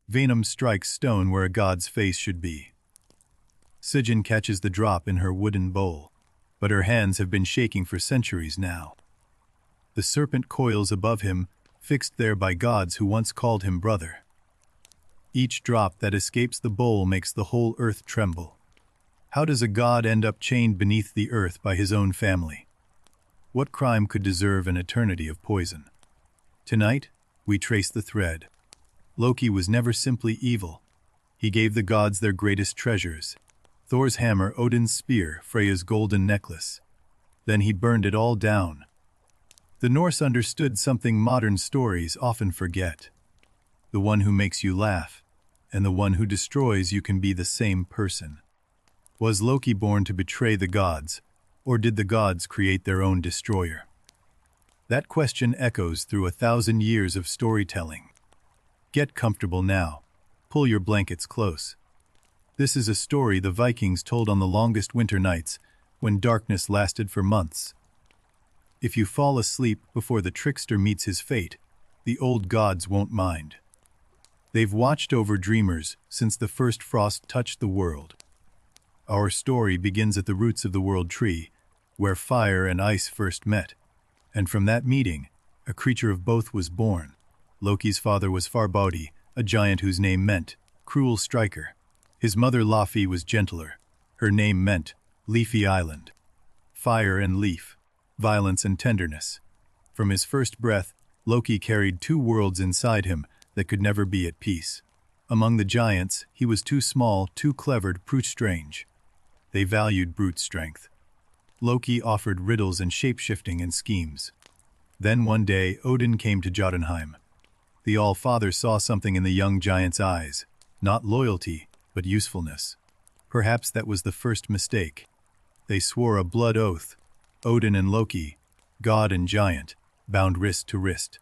Venom strikes stone where a god's face should be. Sigyn catches the drop in her wooden bowl, but her hands have been shaking for centuries now. The serpent coils above him, fixed there by gods who once called him brother. Each drop that escapes the bowl makes the whole earth tremble. How does a god end up chained beneath the earth by his own family? What crime could deserve an eternity of poison? Tonight, we trace the thread. Loki was never simply evil. He gave the gods their greatest treasures: Thor's hammer, Odin's spear, Freya's golden necklace. Then he burned it all down. The Norse understood something modern stories often forget. The one who makes you laugh, and the one who destroys you can be the same person. Was Loki born to betray the gods, or did the gods create their own destroyer? That question echoes through 1,000 years of storytelling. Get comfortable now. Pull your blankets close. This is a story the Vikings told on the longest winter nights, when darkness lasted for months. If you fall asleep before the trickster meets his fate, the old gods won't mind. They've watched over dreamers since the first frost touched the world. Our story begins at the roots of the world tree, where fire and ice first met. And from that meeting, a creature of both was born. Loki's father was Farbauti, a giant whose name meant cruel striker. His mother Laufey was gentler. Her name meant Leafy Island. Fire and leaf, violence and tenderness. From his first breath, Loki carried two worlds inside him that could never be at peace. Among the giants, he was too small, too clever to prove strange. They valued brute strength. Loki offered riddles and shape-shifting and schemes. Then one day, Odin came to Jotunheim. The All-Father saw something in the young giant's eyes, not loyalty, but usefulness. Perhaps that was the first mistake. They swore a blood oath. Odin and Loki, god and giant, bound wrist to wrist.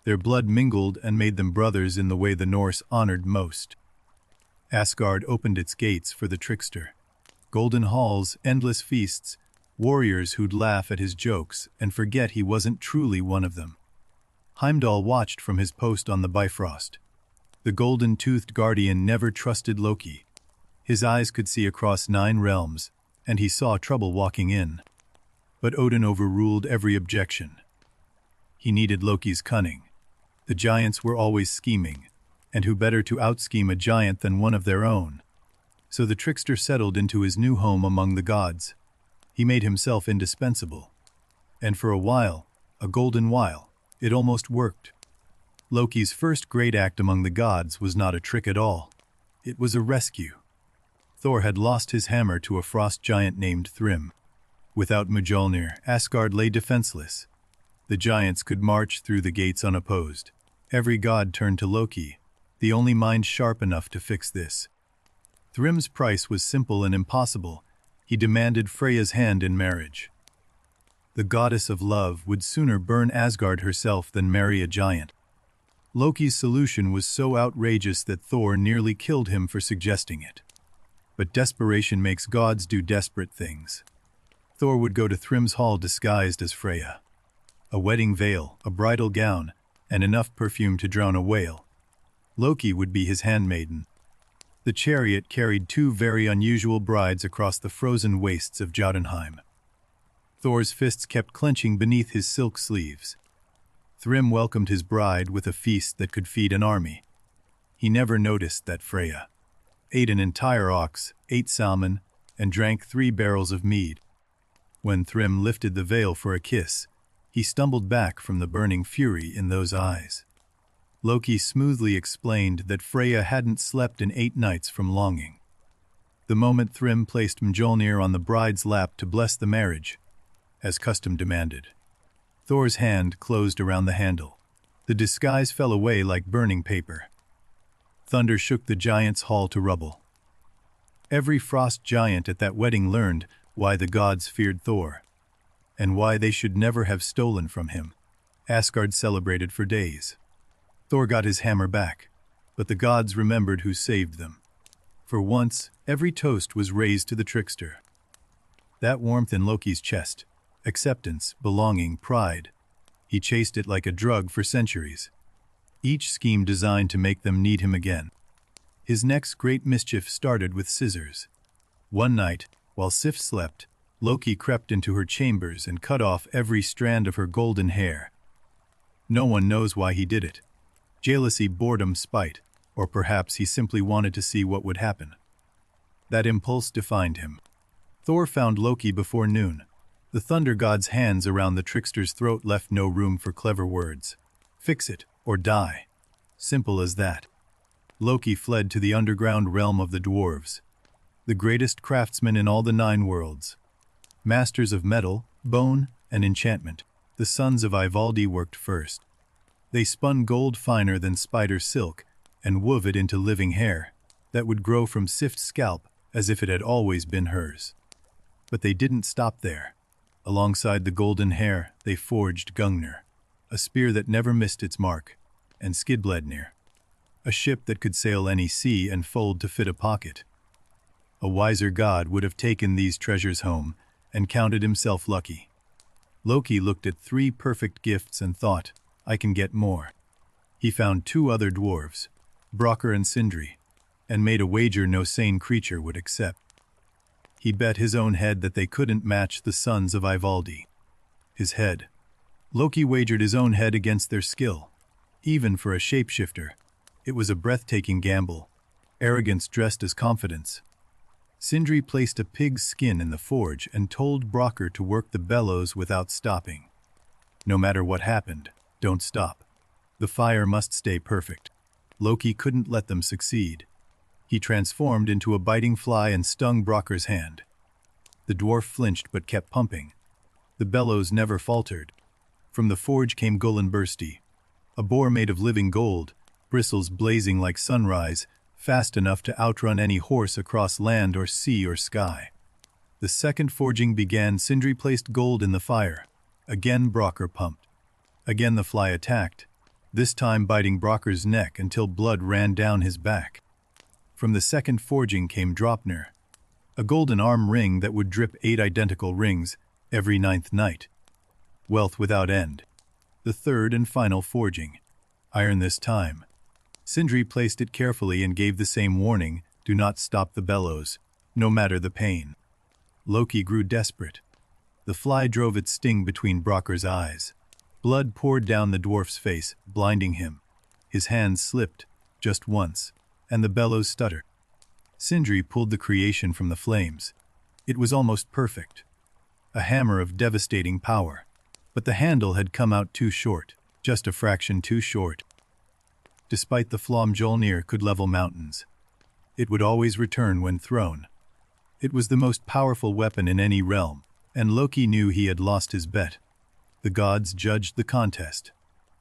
Their blood mingled and made them brothers in the way the Norse honored most. Asgard opened its gates for the trickster. Golden halls, endless feasts, warriors who'd laugh at his jokes and forget he wasn't truly one of them. Heimdall watched from his post on the Bifrost. The golden-toothed guardian never trusted Loki. His eyes could see across 9 realms, and he saw trouble walking in. But Odin overruled every objection. He needed Loki's cunning. The giants were always scheming, and who better to out-scheme a giant than one of their own? So the trickster settled into his new home among the gods. He made himself indispensable. And for a while, a golden while, it almost worked. Loki's first great act among the gods was not a trick at all. It was a rescue. Thor had lost his hammer to a frost giant named Thrym. Without Mjolnir, Asgard lay defenseless. The giants could march through the gates unopposed. Every god turned to Loki, the only mind sharp enough to fix this. Thrym's price was simple and impossible. He demanded Freya's hand in marriage. The goddess of love would sooner burn Asgard herself than marry a giant. Loki's solution was so outrageous that Thor nearly killed him for suggesting it. But desperation makes gods do desperate things. Thor would go to Thrym's hall disguised as Freya. A wedding veil, a bridal gown, and enough perfume to drown a whale. Loki would be his handmaiden. The chariot carried 2 very unusual brides across the frozen wastes of Jotunheim. Thor's fists kept clenching beneath his silk sleeves. Thrym welcomed his bride with a feast that could feed an army. He never noticed that Freya ate an entire ox, ate salmon, and drank 3 barrels of mead. When Thrym lifted the veil for a kiss, he stumbled back from the burning fury in those eyes. Loki smoothly explained that Freya hadn't slept in 8 nights from longing. The moment Thrym placed Mjolnir on the bride's lap to bless the marriage, as custom demanded, Thor's hand closed around the handle. The disguise fell away like burning paper. Thunder shook the giant's hall to rubble. Every frost giant at that wedding learned why the gods feared Thor, and why they should never have stolen from him. Asgard celebrated for days. Thor got his hammer back, but the gods remembered who saved them. For once, every toast was raised to the trickster. That warmth in Loki's chest, acceptance, belonging, pride. He chased it like a drug for centuries. each scheme designed to make them need him again. His next great mischief started with scissors. One night, while Sif slept, Loki crept into her chambers and cut off every strand of her golden hair. No one knows why he did it. Jealousy, boredom, spite, or perhaps he simply wanted to see what would happen. That impulse defined him. Thor found Loki before noon. The thunder god's hands around the trickster's throat left no room for clever words. Fix it, or die. Simple as that. Loki fled to the underground realm of the dwarves, the greatest craftsmen in all the 9 worlds. Masters of metal, bone, and enchantment, the sons of Ivaldi worked first. They spun gold finer than spider silk and wove it into living hair that would grow from Sif's scalp as if it had always been hers. But they didn't stop there. Alongside the golden hair, they forged Gungnir, a spear that never missed its mark, and Skidbladnir, a ship that could sail any sea and fold to fit a pocket. A wiser god would have taken these treasures home and counted himself lucky. Loki looked at 3 perfect gifts and thought, I can get more. He found 2 other dwarves, Brokkr and Sindri, and made a wager no sane creature would accept. He bet his own head that they couldn't match the sons of Ivaldi. His head. Loki wagered his own head against their skill. Even for a shapeshifter, it was a breathtaking gamble. Arrogance dressed as confidence. Sindri placed a pig's skin in the forge and told Brokkr to work the bellows without stopping. No matter what happened, don't stop. The fire must stay perfect. Loki couldn't let them succeed. He transformed into a biting fly and stung Brokkr's hand. The dwarf flinched but kept pumping. The bellows never faltered. From the forge came Golanbursti, a boar made of living gold, bristles blazing like sunrise, fast enough to outrun any horse across land or sea or sky. The second forging began. Sindri placed gold in the fire. Again Brokkr pumped. Again the fly attacked, this time biting Brokkr's neck until blood ran down his back. From the second forging came Draupnir, a golden arm ring that would drip 8 identical rings every 9th night. Wealth without end. The third and final forging. Iron this time. Sindri placed it carefully and gave the same warning, do not stop the bellows, no matter the pain. Loki grew desperate. The fly drove its sting between Brokkr's eyes. Blood poured down the dwarf's face, blinding him. His hands slipped, just once, and the bellows stuttered. Sindri pulled the creation from the flames. It was almost perfect. A hammer of devastating power. But the handle had come out too short, just a fraction too short. Despite the flaw, Mjolnir could level mountains. It would always return when thrown. It was the most powerful weapon in any realm, and Loki knew he had lost his bet. The gods judged the contest.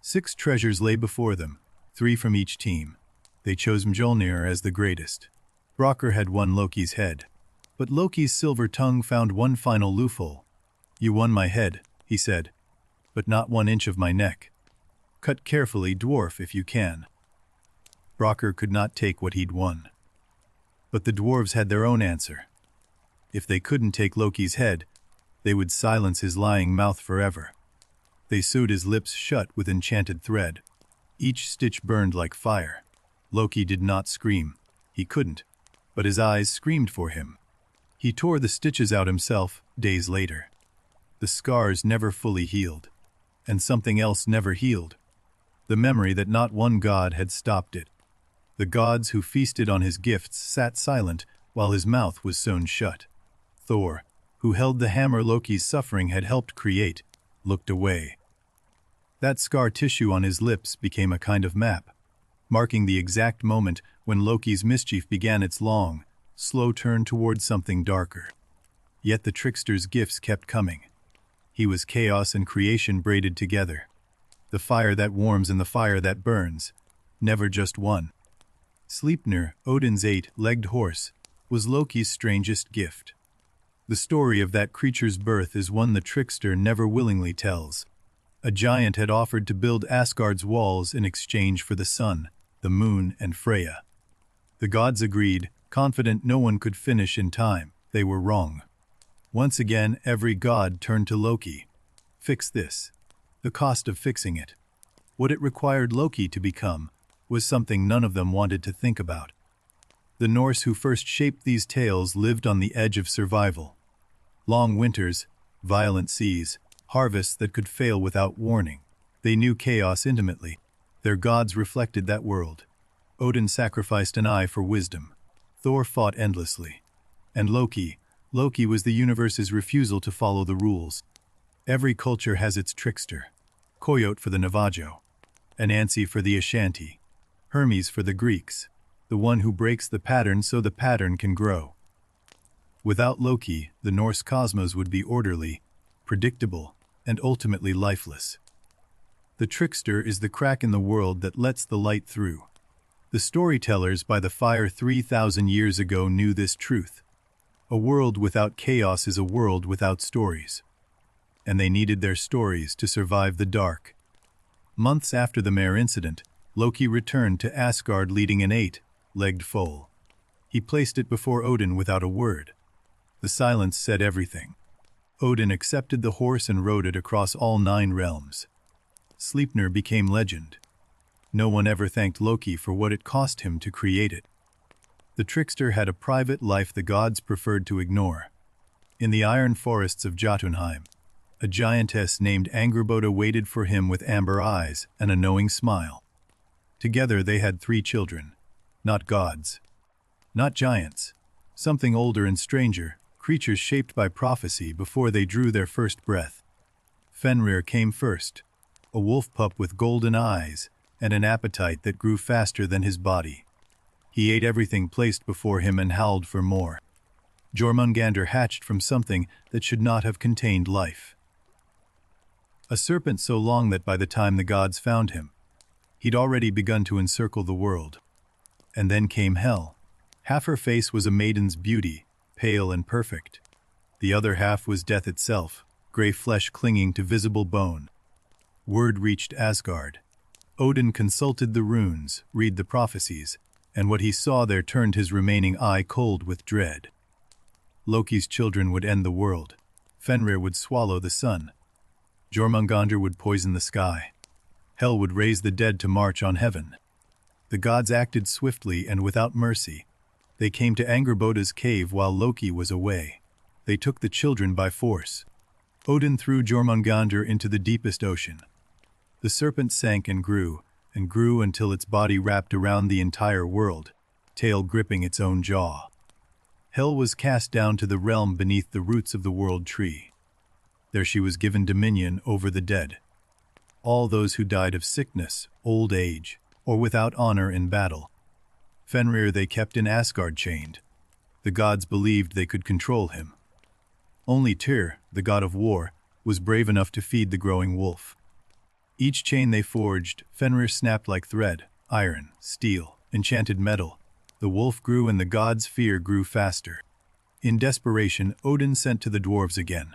6 treasures lay before them, 3 from each team. They chose Mjolnir as the greatest. Brokkr had won Loki's head, but Loki's silver tongue found one final loophole. You won my head, he said, but not 1 inch of my neck. Cut carefully, dwarf, if you can. Brokkr could not take what he'd won. But the dwarves had their own answer. If they couldn't take Loki's head, they would silence his lying mouth forever. They sewed his lips shut with enchanted thread. Each stitch burned like fire. Loki did not scream. He couldn't, but his eyes screamed for him. He tore the stitches out himself days later. The scars never fully healed, and something else never healed. The memory that not one god had stopped it. The gods who feasted on his gifts sat silent while his mouth was sewn shut. Thor, who held the hammer Loki's suffering had helped create, looked away. That scar tissue on his lips became a kind of map, marking the exact moment when Loki's mischief began its long, slow turn toward something darker. Yet the trickster's gifts kept coming. He was chaos and creation braided together. The fire that warms and the fire that burns, never just one. Sleipnir, Odin's 8-legged horse, was Loki's strangest gift. The story of that creature's birth is one the trickster never willingly tells. A giant had offered to build Asgard's walls in exchange for the sun, the moon, and Freya. The gods agreed, confident no one could finish in time. They were wrong. Once again, every god turned to Loki. Fix this. The cost of fixing it. What it required Loki to become was something none of them wanted to think about. The Norse who first shaped these tales lived on the edge of survival. Long winters, violent seas, harvests that could fail without warning. They knew chaos intimately. Their gods reflected that world. Odin sacrificed an eye for wisdom. Thor fought endlessly. And Loki was the universe's refusal to follow the rules. Every culture has its trickster. Coyote for the Navajo, Anansi for the Ashanti, Hermes for the Greeks, the one who breaks the pattern so the pattern can grow. Without Loki, the Norse cosmos would be orderly, predictable, and ultimately lifeless. The trickster is the crack in the world that lets the light through. The storytellers by the fire 3,000 years ago knew this truth. A world without chaos is a world without stories. And they needed their stories to survive the dark. Months after the Mare incident, Loki returned to Asgard leading an 8-legged foal. He placed it before Odin without a word. The silence said everything. Odin accepted the horse and rode it across all 9 realms. Sleipnir became legend. No one ever thanked Loki for what it cost him to create it. The trickster had a private life the gods preferred to ignore. In the iron forests of Jotunheim, a giantess named Angrboda waited for him with amber eyes and a knowing smile. Together they had 3 children. Not gods. Not giants. Something older and stranger, creatures shaped by prophecy before they drew their first breath. Fenrir came first, a wolf pup with golden eyes and an appetite that grew faster than his body. He ate everything placed before him and howled for more. Jormungandr hatched from something that should not have contained life. A serpent so long that by the time the gods found him, he'd already begun to encircle the world. And then came Hel. Half her face was a maiden's beauty, pale and perfect. The other half was death itself, gray flesh clinging to visible bone. Word reached Asgard. Odin consulted the runes, read the prophecies, and what he saw there turned his remaining eye cold with dread. Loki's children would end the world. Fenrir would swallow the sun. Jormungandr would poison the sky. Hel would raise the dead to march on heaven. The gods acted swiftly and without mercy. They came to Angrboda's cave while Loki was away. They took the children by force. Odin threw Jormungandr into the deepest ocean. The serpent sank and grew until its body wrapped around the entire world, tail gripping its own jaw. Hel was cast down to the realm beneath the roots of the world tree. There she was given dominion over the dead. All those who died of sickness, old age, or without honor in battle. Fenrir they kept in Asgard chained. The gods believed they could control him. Only Tyr, the god of war, was brave enough to feed the growing wolf. Each chain they forged, Fenrir snapped like thread, iron, steel, enchanted metal. The wolf grew and the gods' fear grew faster. In desperation, Odin sent to the dwarves again.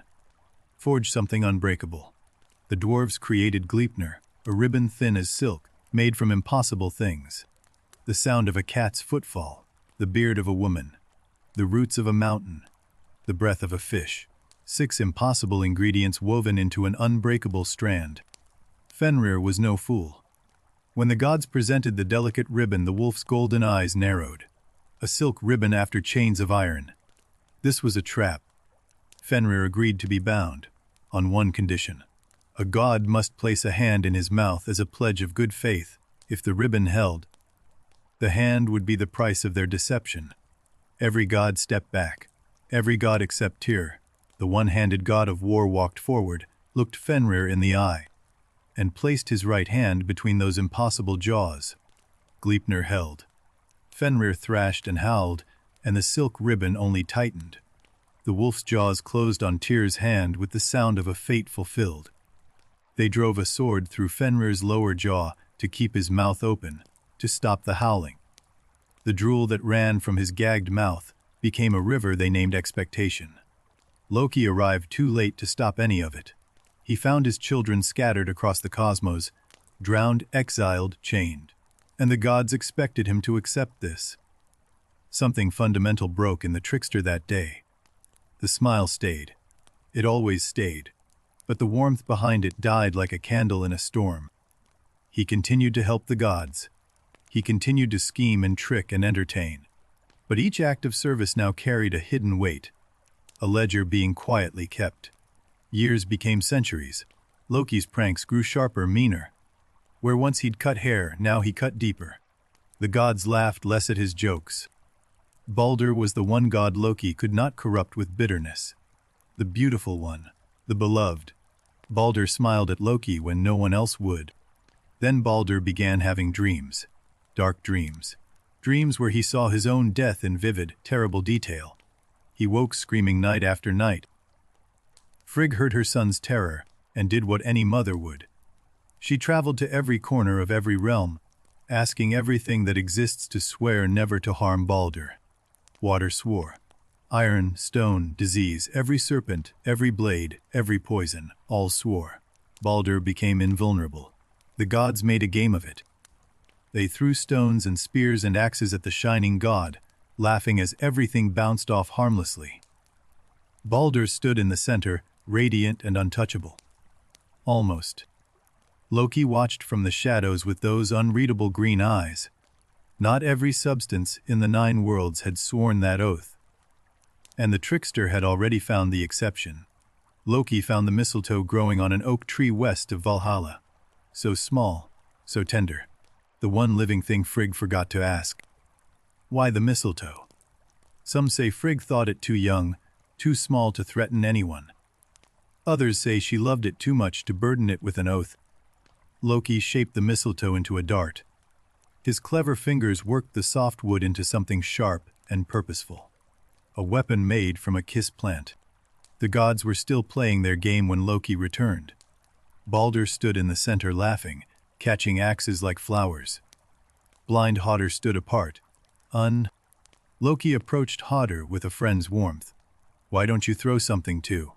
Forge something unbreakable. The dwarves created Gleipnir, a ribbon thin as silk, made from impossible things. The sound of a cat's footfall, the beard of a woman, the roots of a mountain, the breath of a fish. 6 impossible ingredients woven into an unbreakable strand. Fenrir was no fool. When the gods presented the delicate ribbon, the wolf's golden eyes narrowed. A silk ribbon after chains of iron. This was a trap. Fenrir agreed to be bound, on one condition. A god must place a hand in his mouth as a pledge of good faith. If the ribbon held, the hand would be the price of their deception. Every god stepped back. Every god except Tyr, the one-handed god of war, walked forward, looked Fenrir in the eye, and placed his right hand between those impossible jaws. Gleipnir held. Fenrir thrashed and howled, and the silk ribbon only tightened. The wolf's jaws closed on Tyr's hand with the sound of a fate fulfilled. They drove a sword through Fenrir's lower jaw to keep his mouth open, to stop the howling. The drool that ran from his gagged mouth became a river they named Expectation. Loki arrived too late to stop any of it. He found his children scattered across the cosmos, drowned, exiled, chained. And the gods expected him to accept this. Something fundamental broke in the trickster that day. The smile stayed. It always stayed. But the warmth behind it died like a candle in a storm. He continued to help the gods. He continued to scheme and trick and entertain. But each act of service now carried a hidden weight, a ledger being quietly kept. Years became centuries. Loki's pranks grew sharper, meaner. Where once he'd cut hair, now he cut deeper. The gods laughed less at his jokes. Balder was the one god Loki could not corrupt with bitterness. The beautiful one, the beloved. Balder smiled at Loki when no one else would. Then Balder began having dreams. Dark dreams. Dreams where he saw his own death in vivid, terrible detail. He woke screaming night after night. Frigg heard her son's terror and did what any mother would. She traveled to every corner of every realm, asking everything that exists to swear never to harm Balder. Water swore. Iron, stone, disease, every serpent, every blade, every poison, all swore. Balder became invulnerable. The gods made a game of it. They threw stones and spears and axes at the shining god, laughing as everything bounced off harmlessly. Balder stood in the center, radiant and untouchable. Almost. Loki watched from the shadows with those unreadable green eyes. Not every substance in the 9 worlds had sworn that oath. And the trickster had already found the exception. Loki found the mistletoe growing on an oak tree west of Valhalla. So small, so tender. The one living thing Frigg forgot to ask. Why the mistletoe? Some say Frigg thought it too young, too small to threaten anyone. Others say she loved it too much to burden it with an oath. Loki shaped the mistletoe into a dart. His clever fingers worked the soft wood into something sharp and purposeful. A weapon made from a kiss plant. The gods were still playing their game when Loki returned. Balder stood in the center laughing, catching axes like flowers. Blind Hodder stood apart. Loki approached Hodder with a friend's warmth. Why don't you throw something too?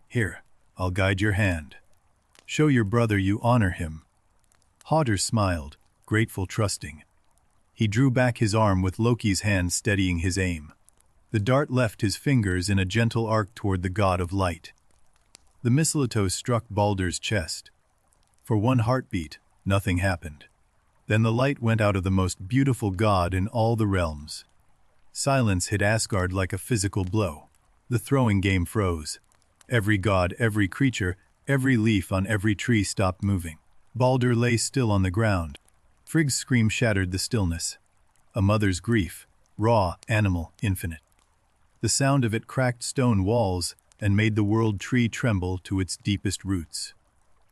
Here, I'll guide your hand. Show your brother you honor him. Hodder smiled, grateful, trusting. He drew back his arm with Loki's hand steadying his aim. The dart left his fingers in a gentle arc toward the god of light. The mistletoe struck Balder's chest. For one heartbeat, nothing happened. Then the light went out of the most beautiful god in all the realms. Silence hit Asgard like a physical blow. The throwing game froze. Every god, every creature, every leaf on every tree stopped moving. Balder lay still on the ground. Frigg's scream shattered the stillness. A mother's grief, raw, animal, infinite. The sound of it cracked stone walls and made the world tree tremble to its deepest roots.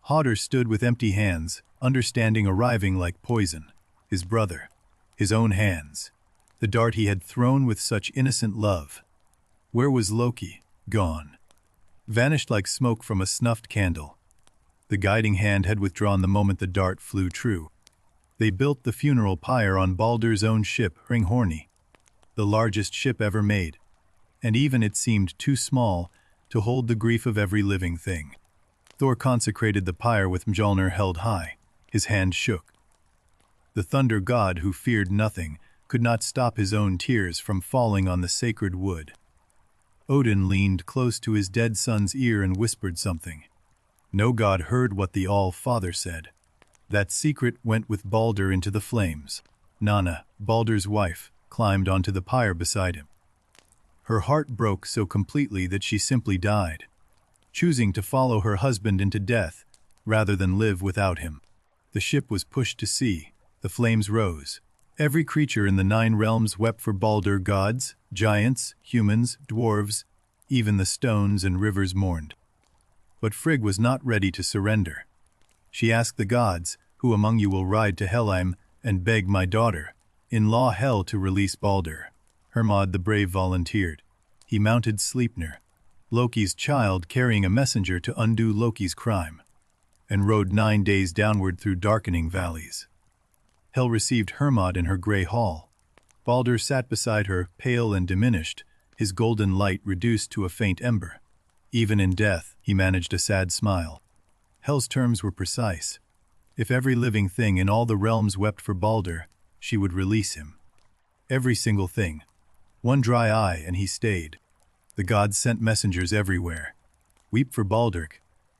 Hodder stood with empty hands, understanding arriving like poison. His brother, his own hands. The dart he had thrown with such innocent love. Where was Loki? Gone. Vanished like smoke from a snuffed candle. The guiding hand had withdrawn the moment the dart flew true. They built the funeral pyre on Balder's own ship, Hringhorni, the largest ship ever made, and even it seemed too small to hold the grief of every living thing. Thor consecrated the pyre with Mjolnir held high. His hand shook. The thunder god who feared nothing could not stop his own tears from falling on the sacred wood. Odin leaned close to his dead son's ear and whispered something. No god heard what the All-Father said. That secret went with Balder into the flames. Nanna, Balder's wife, climbed onto the pyre beside him. Her heart broke so completely that she simply died, choosing to follow her husband into death rather than live without him. The ship was pushed to sea. The flames rose. Every creature in the 9 realms wept for Balder. Gods, giants, humans, dwarves, even the stones and rivers mourned. But Frigg was not ready to surrender. She asked the gods, "Who among you will ride to Helheim and beg my daughter-in-law Hel to release Balder?" Hermod the brave volunteered. He mounted Sleipnir, Loki's child, carrying a messenger to undo Loki's crime, and rode 9 days downward through darkening valleys. Hel received Hermod in her grey hall. Balder sat beside her, pale and diminished, his golden light reduced to a faint ember. Even in death, he managed a sad smile. Hel's terms were precise. If every living thing in all the realms wept for Balder, she would release him. Every single thing. One dry eye and he stayed. The gods sent messengers everywhere. Weep for Balder.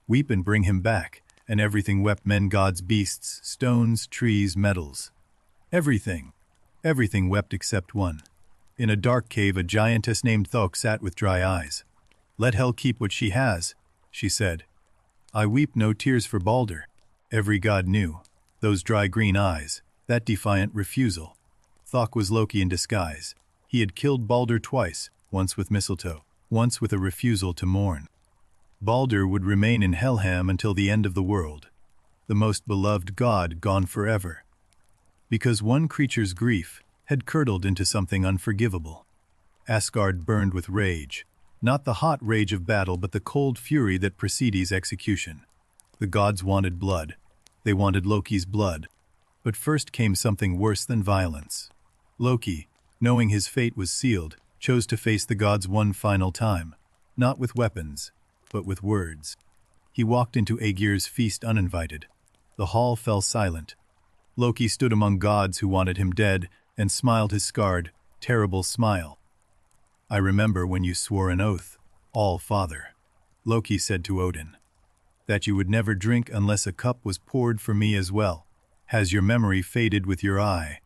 Weep and bring him back, and everything wept: men, gods, beasts, stones, trees, metals. Everything. Everything wept except one. In a dark cave a giantess named Thok sat with dry eyes. "Let hell keep what she has," she said. "I weep no tears for Balder." Every god knew. Those dry green eyes, that defiant refusal. Thok was Loki in disguise. He had killed Balder twice, once with mistletoe, once with a refusal to mourn. Balder would remain in Helheim until the end of the world, the most beloved god gone forever. Because one creature's grief had curdled into something unforgivable. Asgard burned with rage, not the hot rage of battle but the cold fury that precedes execution. The gods wanted blood. They wanted Loki's blood. But first came something worse than violence. Loki, knowing his fate was sealed, chose to face the gods one final time, not with weapons, but with words. He walked into Aegir's feast uninvited. The hall fell silent. Loki stood among gods who wanted him dead and smiled his scarred, terrible smile. "I remember when you swore an oath, All-Father," Loki said to Odin, "that you would never drink unless a cup was poured for me as well. Has your memory faded with your eye?"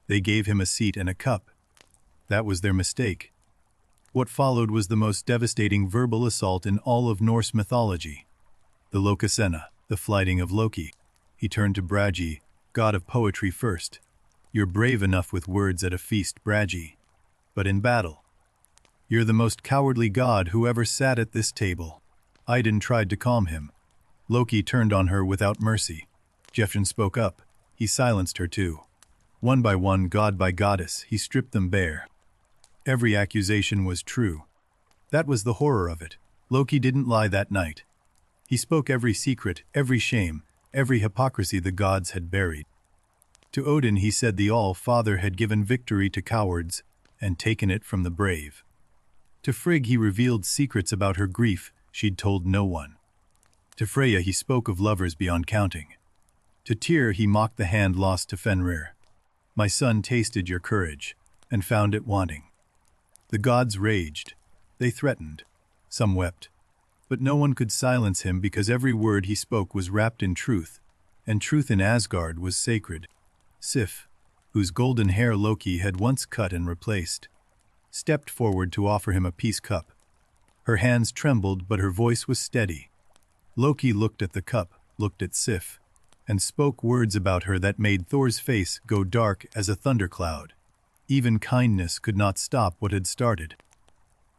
They gave him a seat and a cup. That was their mistake. What followed was the most devastating verbal assault in all of Norse mythology. The Lokasena, the flighting of Loki. He turned to Bragi, god of poetry, first. "You're brave enough with words at a feast, Bragi. But in battle, you're the most cowardly god who ever sat at this table." Idun tried to calm him. Loki turned on her without mercy. Gefjon spoke up. He silenced her too. One by one, god by goddess, he stripped them bare. Every accusation was true. That was the horror of it. Loki didn't lie that night. He spoke every secret, every shame, every hypocrisy the gods had buried. To Odin he said the All-Father had given victory to cowards and taken it from the brave. To Frigg he revealed secrets about her grief she'd told no one. To Freya he spoke of lovers beyond counting. To Tyr he mocked the hand lost to Fenrir. "My son tasted your courage and found it wanting." The gods raged. They threatened. Some wept. But no one could silence him because every word he spoke was wrapped in truth, and truth in Asgard was sacred. Sif, whose golden hair Loki had once cut and replaced, stepped forward to offer him a peace cup. Her hands trembled, but her voice was steady. Loki looked at the cup, looked at Sif, and spoke words about her that made Thor's face go dark as a thundercloud. Even kindness could not stop what had started.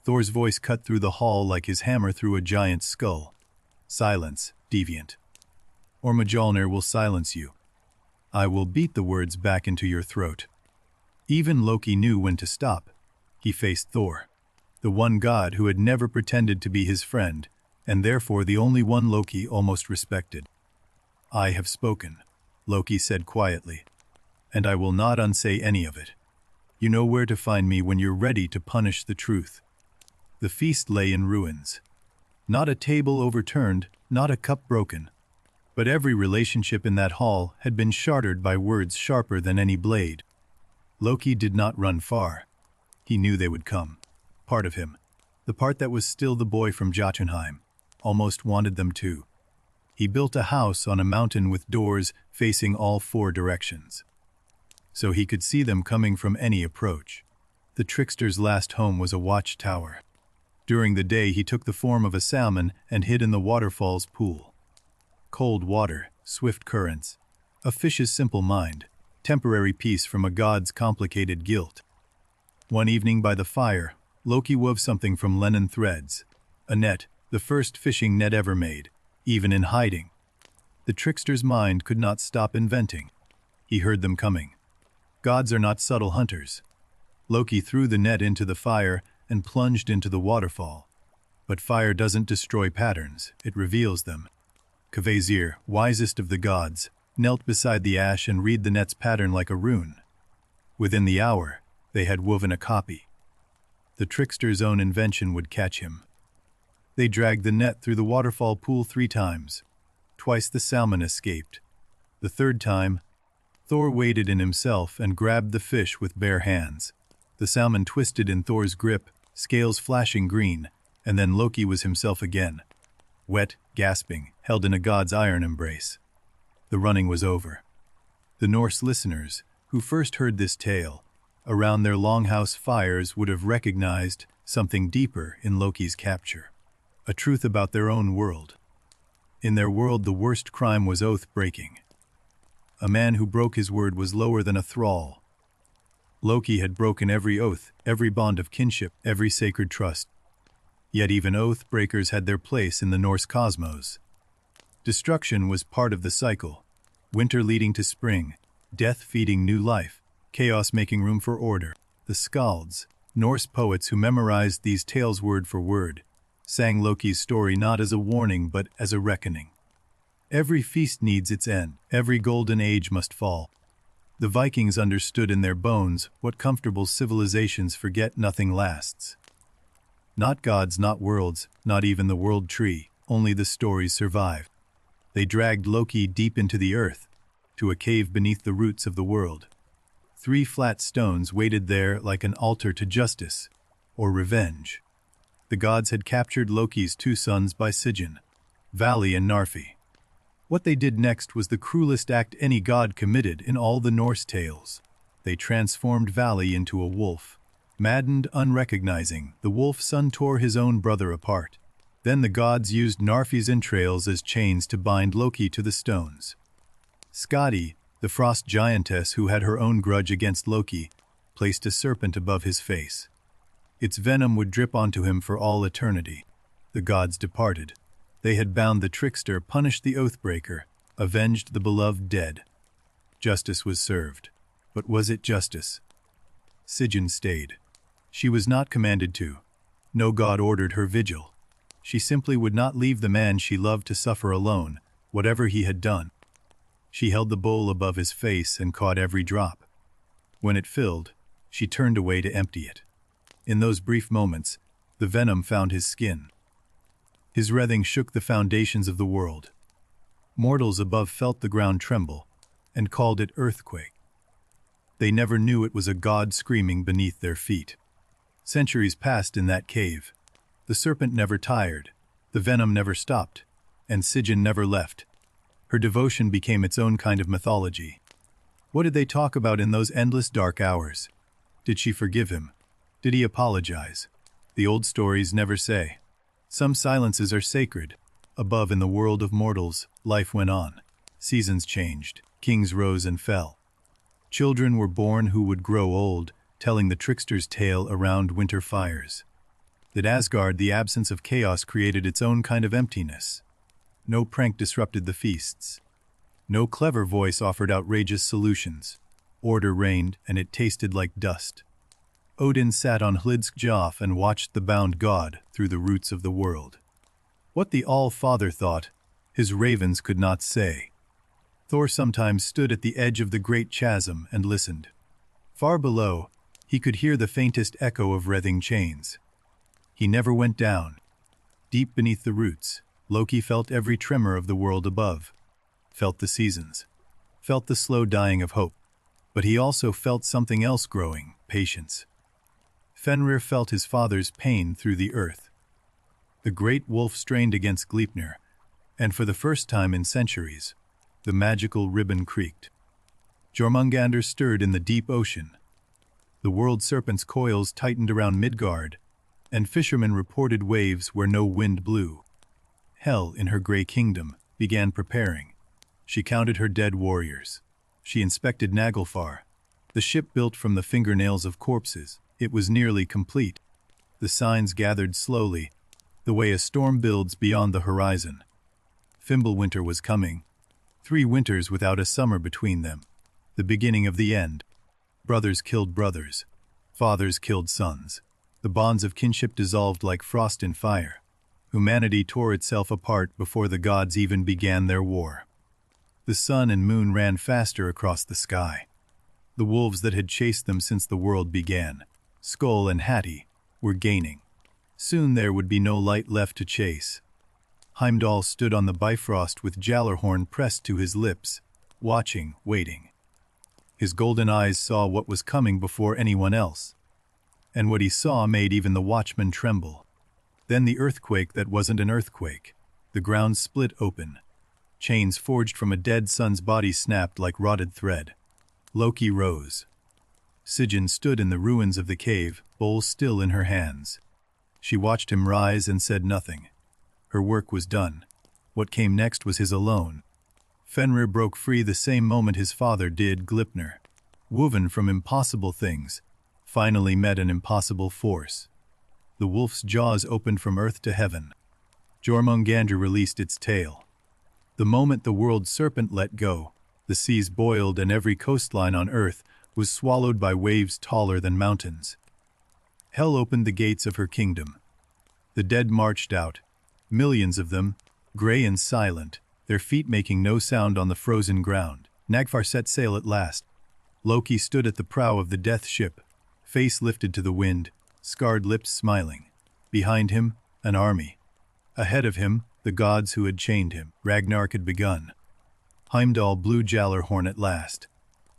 Thor's voice cut through the hall like his hammer through a giant's skull. "Silence, deviant. Or Mjolnir will silence you. I will beat the words back into your throat." Even Loki knew when to stop. He faced Thor, the one god who had never pretended to be his friend, and therefore the only one Loki almost respected. "I have spoken," Loki said quietly, "and I will not unsay any of it. You know where to find me when you're ready to punish the truth." The feast lay in ruins. Not a table overturned, not a cup broken. But every relationship in that hall had been shattered by words sharper than any blade. Loki did not run far. He knew they would come. Part of him, the part that was still the boy from Jotunheim, almost wanted them too. He built a house on a mountain with doors facing all four directions, so he could see them coming from any approach. The trickster's last home was a watchtower. During the day he took the form of a salmon and hid in the waterfall's pool. Cold water, swift currents, a fish's simple mind, temporary peace from a god's complicated guilt. One evening by the fire, Loki wove something from linen threads. A net, the first fishing net ever made, even in hiding. The trickster's mind could not stop inventing. He heard them coming. Gods are not subtle hunters. Loki threw the net into the fire and plunged into the waterfall. But fire doesn't destroy patterns, it reveals them. Kvasir, wisest of the gods, knelt beside the ash and read the net's pattern like a rune. Within the hour, they had woven a copy. The trickster's own invention would catch him. They dragged the net through the waterfall pool 3 times. Twice the salmon escaped. The third time, Thor waded in himself and grabbed the fish with bare hands. The salmon twisted in Thor's grip, scales flashing green, and then Loki was himself again. Wet, gasping, held in a god's iron embrace. The running was over. The Norse listeners, who first heard this tale, around their longhouse fires would have recognized something deeper in Loki's capture, a truth about their own world. In their world, the worst crime was oath-breaking. A man who broke his word was lower than a thrall. Loki had broken every oath, every bond of kinship, every sacred trust. Yet even oath-breakers had their place in the Norse cosmos. Destruction was part of the cycle, winter leading to spring, death feeding new life, chaos making room for order. The skalds, Norse poets who memorized these tales word for word, sang Loki's story not as a warning but as a reckoning. Every feast needs its end, every golden age must fall. The Vikings understood in their bones what comfortable civilizations forget nothing lasts. Not gods, not worlds, not even the world tree, only the stories survive. They dragged Loki deep into the earth, to a cave beneath the roots of the world. 3 flat stones waited there like an altar to justice, or revenge. The gods had captured Loki's 2 sons by Sigyn, Vali and Narfi. What they did next was the cruelest act any god committed in all the Norse tales. They transformed Vali into a wolf. Maddened, unrecognizing, the wolf's son tore his own brother apart. Then the gods used Narfi's entrails as chains to bind Loki to the stones. Skadi, the frost giantess who had her own grudge against Loki, placed a serpent above his face. Its venom would drip onto him for all eternity. The gods departed. They had bound the trickster, punished the oathbreaker, avenged the beloved dead. Justice was served. But was it justice? Sigyn stayed. She was not commanded to. No god ordered her vigil. She simply would not leave the man she loved to suffer alone, whatever he had done. She held the bowl above his face and caught every drop. When it filled, she turned away to empty it. In those brief moments, the venom found his skin. His writhing shook the foundations of the world. Mortals above felt the ground tremble, and called it earthquake. They never knew it was a god screaming beneath their feet. Centuries passed in that cave. The serpent never tired, the venom never stopped, and Sigyn never left. Her devotion became its own kind of mythology. What did they talk about in those endless dark hours? Did she forgive him? Did he apologize? The old stories never say. Some silences are sacred. Above in the world of mortals, life went on. Seasons changed, kings rose and fell. Children were born who would grow old, telling the trickster's tale around winter fires. At Asgard, the absence of chaos created its own kind of emptiness. No prank disrupted the feasts. No clever voice offered outrageous solutions. Order reigned, and it tasted like dust. Odin sat on Hlidskjalf and watched the bound god through the roots of the world. What the All-Father thought, his ravens could not say. Thor sometimes stood at the edge of the great chasm and listened. Far below, he could hear the faintest echo of writhing chains. He never went down. Deep beneath the roots, Loki felt every tremor of the world above, felt the seasons, felt the slow dying of hope. But he also felt something else growing, patience. Fenrir felt his father's pain through the earth. The great wolf strained against Gleipnir, and for the first time in centuries, the magical ribbon creaked. Jormungandr stirred in the deep ocean. The world serpent's coils tightened around Midgard, and fishermen reported waves where no wind blew. Hel, in her grey kingdom, began preparing. She counted her dead warriors. She inspected Naglfar, the ship built from the fingernails of corpses. It was nearly complete. The signs gathered slowly, the way a storm builds beyond the horizon. Fimbulwinter was coming. 3 winters without a summer between them. The beginning of the end. Brothers killed brothers. Fathers killed sons. The bonds of kinship dissolved like frost in fire. Humanity tore itself apart before the gods even began their war. The sun and moon ran faster across the sky. The wolves that had chased them since the world began, Skull and Hati, were gaining. Soon there would be no light left to chase. Heimdall stood on the Bifrost with Jallarhorn pressed to his lips, watching, waiting. His golden eyes saw what was coming before anyone else. And what he saw made even the watchmen tremble. Then the earthquake that wasn't an earthquake. The ground split open. Chains forged from a dead son's body snapped like rotted thread. Loki rose. Sigyn stood in the ruins of the cave, bowl still in her hands. She watched him rise and said nothing. Her work was done. What came next was his alone. Fenrir broke free the same moment his father did. Glipnir, woven from impossible things, finally met an impossible force. The wolf's jaws opened from earth to heaven. Jormungandr released its tail. The moment the world serpent let go, the seas boiled and every coastline on earth was swallowed by waves taller than mountains. Hell opened the gates of her kingdom. The dead marched out, millions of them, gray and silent, their feet making no sound on the frozen ground. Nagfar set sail at last. Loki stood at the prow of the death ship, face lifted to the wind, scarred lips smiling. Behind him, an army. Ahead of him, the gods who had chained him. Ragnarok had begun. Heimdall blew Jallarhorn at last.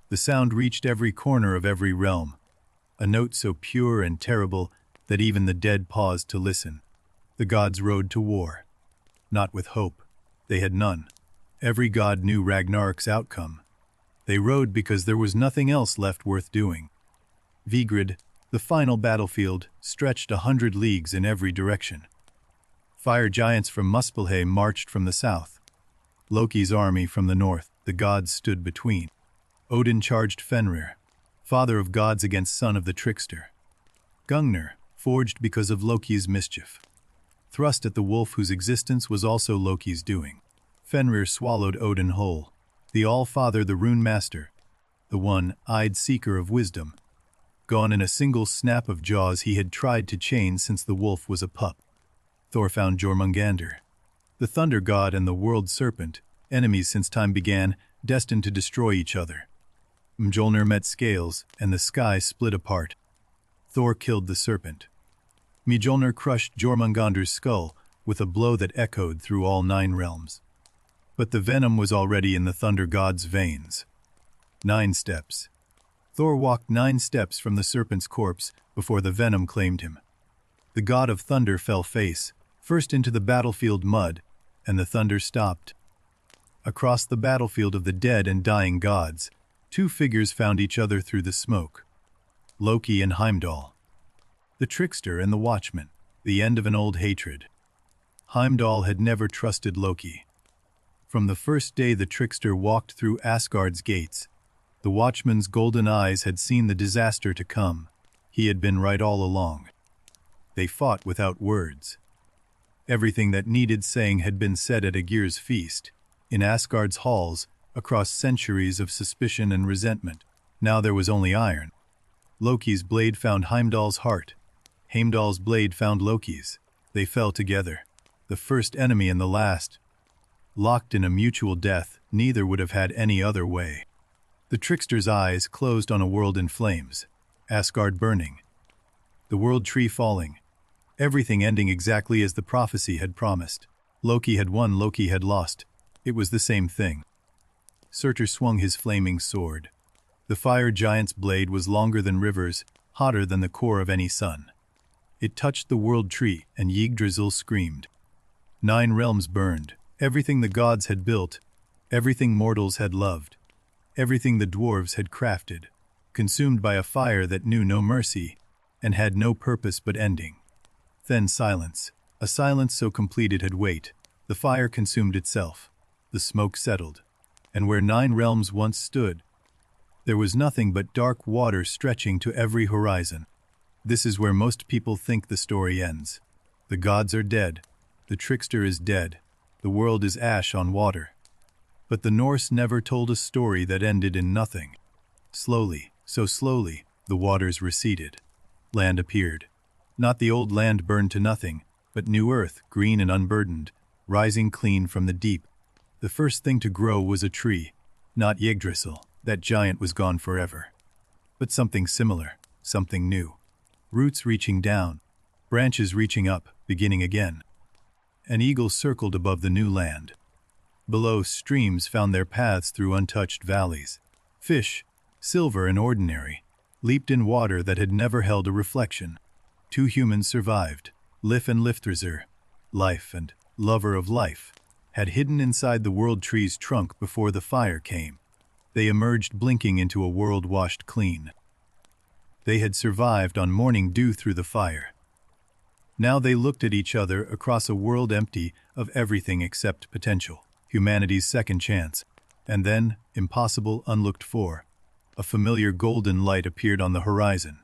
The sound reached every corner of every realm, a note so pure and terrible that even the dead paused to listen. The gods rode to war. Not with hope. They had none. Every god knew Ragnarok's outcome. They rode because there was nothing else left worth doing. Vigrid, the final battlefield, stretched 100 leagues in every direction. Fire giants from Muspelheim marched from the south. Loki's army from the north. The gods stood between. Odin charged Fenrir, father of gods against son of the trickster. Gungnir, forged because of Loki's mischief, thrust at the wolf whose existence was also Loki's doing. Fenrir swallowed Odin whole, the All-Father, the Rune Master, the one-eyed seeker of wisdom. Gone in a single snap of jaws he had tried to chain since the wolf was a pup. Thor found Jormungandr, the thunder god and the world serpent, enemies since time began, destined to destroy each other. Mjolnir met Scales, and the sky split apart. Thor killed the serpent. Mjolnir crushed Jormungandr's skull with a blow that echoed through all 9 realms. But the venom was already in the thunder god's veins. 9 steps. Thor walked 9 steps from the serpent's corpse before the venom claimed him. The god of thunder fell face, first into the battlefield mud, and the thunder stopped. Across the battlefield of the dead and dying gods, 2 figures found each other through the smoke. Loki and Heimdall. The trickster and the watchman, the end of an old hatred. Heimdall had never trusted Loki. From the first day the trickster walked through Asgard's gates, the watchman's golden eyes had seen the disaster to come. He had been right all along. They fought without words. Everything that needed saying had been said at Aegir's feast, in Asgard's halls, across centuries of suspicion and resentment. Now there was only iron. Loki's blade found Heimdall's heart. Heimdall's blade found Loki's. They fell together, the first enemy and the last. Locked in a mutual death, neither would have had any other way. The trickster's eyes closed on a world in flames, Asgard burning, the world tree falling, everything ending exactly as the prophecy had promised. Loki had won, Loki had lost. It was the same thing. Surtur swung his flaming sword. The fire giant's blade was longer than rivers, hotter than the core of any sun. It touched the world tree, and Yggdrasil screamed. 9 realms burned, everything the gods had built, everything mortals had loved, everything the dwarves had crafted, consumed by a fire that knew no mercy and had no purpose but ending. Then silence, a silence so complete it had weight. The fire consumed itself. The smoke settled, and where 9 realms once stood, there was nothing but dark water stretching to every horizon. This is where most people think the story ends. The gods are dead, the trickster is dead, the world is ash on water. But the Norse never told a story that ended in nothing. Slowly, so slowly, the waters receded. Land appeared. Not the old land burned to nothing, but new earth, green and unburdened, rising clean from the deep. The first thing to grow was a tree, not Yggdrasil, that giant was gone forever. But something similar, something new. Roots reaching down, branches reaching up, beginning again. An eagle circled above the new land. Below, streams found their paths through untouched valleys. Fish, silver and ordinary, leaped in water that had never held a reflection. 2 humans survived, Lif and Lifthrasir, life and lover of life, had hidden inside the world tree's trunk before the fire came. They emerged blinking into a world washed clean. They had survived on morning dew through the fire. Now they looked at each other across a world empty of everything except potential, humanity's second chance. And then, impossible, unlooked for, a familiar golden light appeared on the horizon.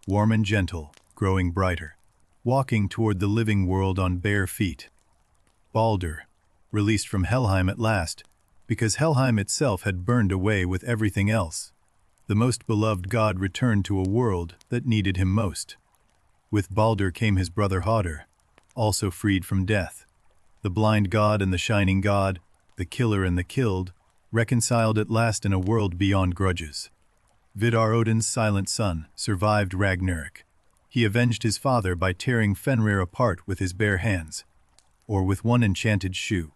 Warm and gentle, growing brighter, walking toward the living world on bare feet. Baldur, released from Helheim at last, because Helheim itself had burned away with everything else. The most beloved god returned to a world that needed him most. With Baldur came his brother Hodr, also freed from death. The blind god and the shining god, the killer and the killed, reconciled at last in a world beyond grudges. Vidar Odin's silent son survived Ragnarök. He avenged his father by tearing Fenrir apart with his bare hands, or with one enchanted shoe,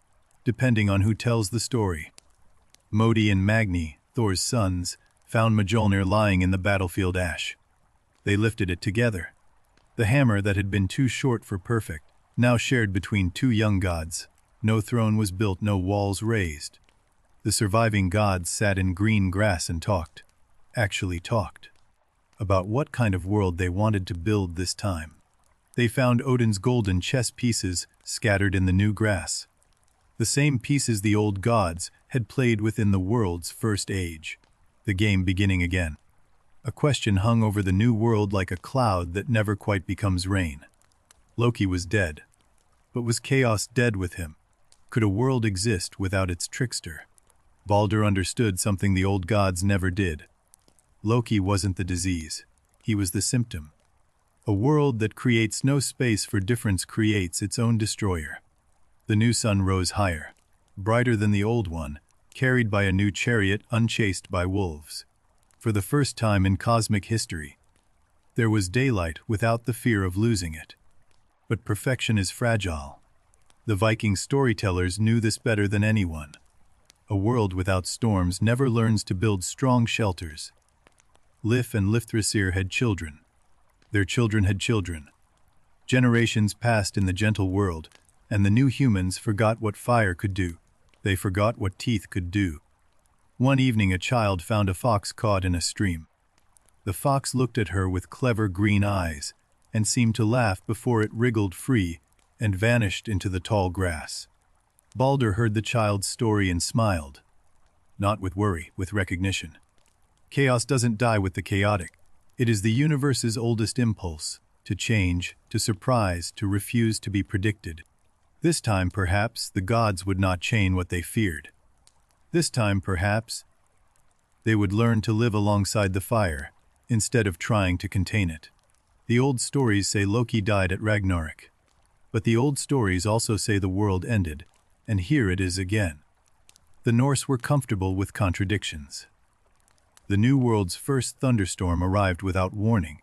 depending on who tells the story. Modi and Magni, Thor's sons, found Mjolnir lying in the battlefield ash. They lifted it together. The hammer that had been too short for perfect, now shared between two young gods. No throne was built, no walls raised. The surviving gods sat in green grass and talked, actually talked, about what kind of world they wanted to build this time. They found Odin's golden chess pieces scattered in the new grass, the same pieces the old gods had played within the world's first age, the game beginning again. A question hung over the new world like a cloud that never quite becomes rain. Loki was dead, but was chaos dead with him? Could a world exist without its trickster? Baldur understood something the old gods never did. Loki wasn't the disease, he was the symptom. A world that creates no space for difference creates its own destroyer. The new sun rose higher, brighter than the old one, carried by a new chariot unchased by wolves. For the first time in cosmic history, there was daylight without the fear of losing it. But perfection is fragile. The Viking storytellers knew this better than anyone. A world without storms never learns to build strong shelters. Lif and Lifthrasir had children. Their children had children. Generations passed in the gentle world, and the new humans forgot what fire could do. They forgot what teeth could do. One evening a child found a fox caught in a stream. The fox looked at her with clever green eyes, and seemed to laugh before it wriggled free and vanished into the tall grass. Baldur heard the child's story and smiled. Not with worry, with recognition. Chaos doesn't die with the chaotic. It is the universe's oldest impulse, to change, to surprise, to refuse to be predicted. This time, perhaps, the gods would not chain what they feared. This time, perhaps, they would learn to live alongside the fire, instead of trying to contain it. The old stories say Loki died at Ragnarök. But the old stories also say the world ended, and here it is again. The Norse were comfortable with contradictions. The new world's first thunderstorm arrived without warning.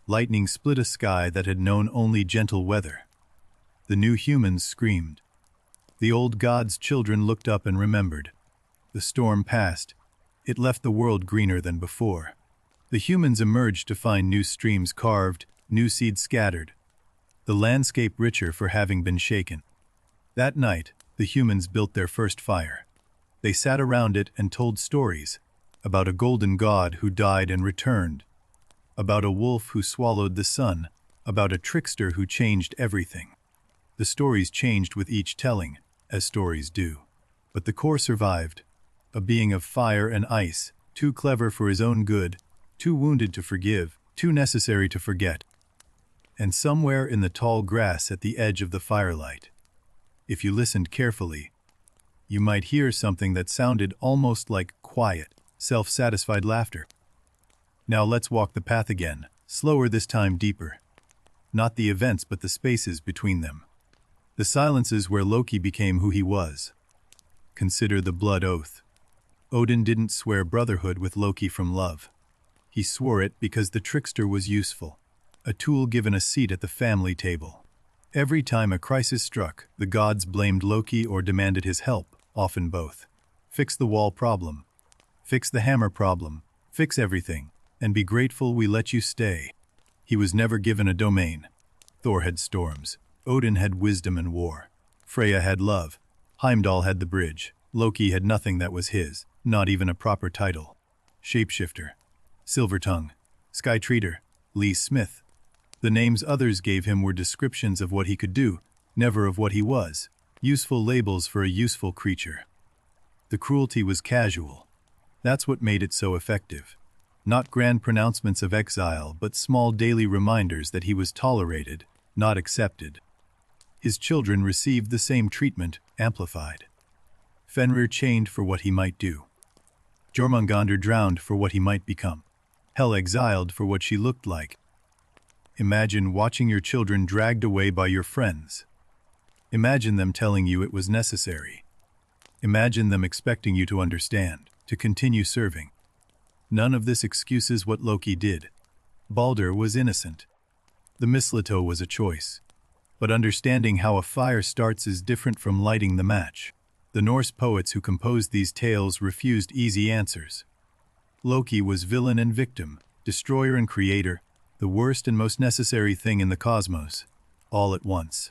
Lightning split a sky that had known only gentle weather. The new humans screamed. The old gods' children looked up and remembered. The storm passed. It left the world greener than before. The humans emerged to find new streams carved, new seeds scattered. The landscape richer for having been shaken. That night, the humans built their first fire. They sat around it and told stories about a golden god who died and returned, about a wolf who swallowed the sun, about a trickster who changed everything. The stories changed with each telling, as stories do. But the core survived, a being of fire and ice, too clever for his own good, too wounded to forgive, too necessary to forget. And somewhere in the tall grass at the edge of the firelight, if you listened carefully, you might hear something that sounded almost like quiet, self-satisfied laughter. Now let's walk the path again, slower this time, deeper. Not the events but the spaces between them. The silences where Loki became who he was. Consider the blood oath. Odin didn't swear brotherhood with Loki from love. He swore it because the trickster was useful, a tool given a seat at the family table. Every time a crisis struck, the gods blamed Loki or demanded his help, often both. Fix the wall problem. Fix the hammer problem. Fix everything, and be grateful we let you stay. He was never given a domain. Thor had storms. Odin had wisdom and war. Freya had love. Heimdall had the bridge. Loki had nothing that was his, not even a proper title. Shapeshifter, Silvertongue, Sky Treader, Lee Smith. The names others gave him were descriptions of what he could do, never of what he was. Useful labels for a useful creature. The cruelty was casual. That's what made it so effective. Not grand pronouncements of exile, but small daily reminders that he was tolerated, not accepted. His children received the same treatment, amplified. Fenrir chained for what he might do. Jormungandr drowned for what he might become. Hel exiled for what she looked like. Imagine watching your children dragged away by your friends. Imagine them telling you it was necessary. Imagine them expecting you to understand, to continue serving. None of this excuses what Loki did. Baldur was innocent. The mistletoe was a choice. But understanding how a fire starts is different from lighting the match. The Norse poets who composed these tales refused easy answers. Loki was villain and victim, destroyer and creator, the worst and most necessary thing in the cosmos, all at once.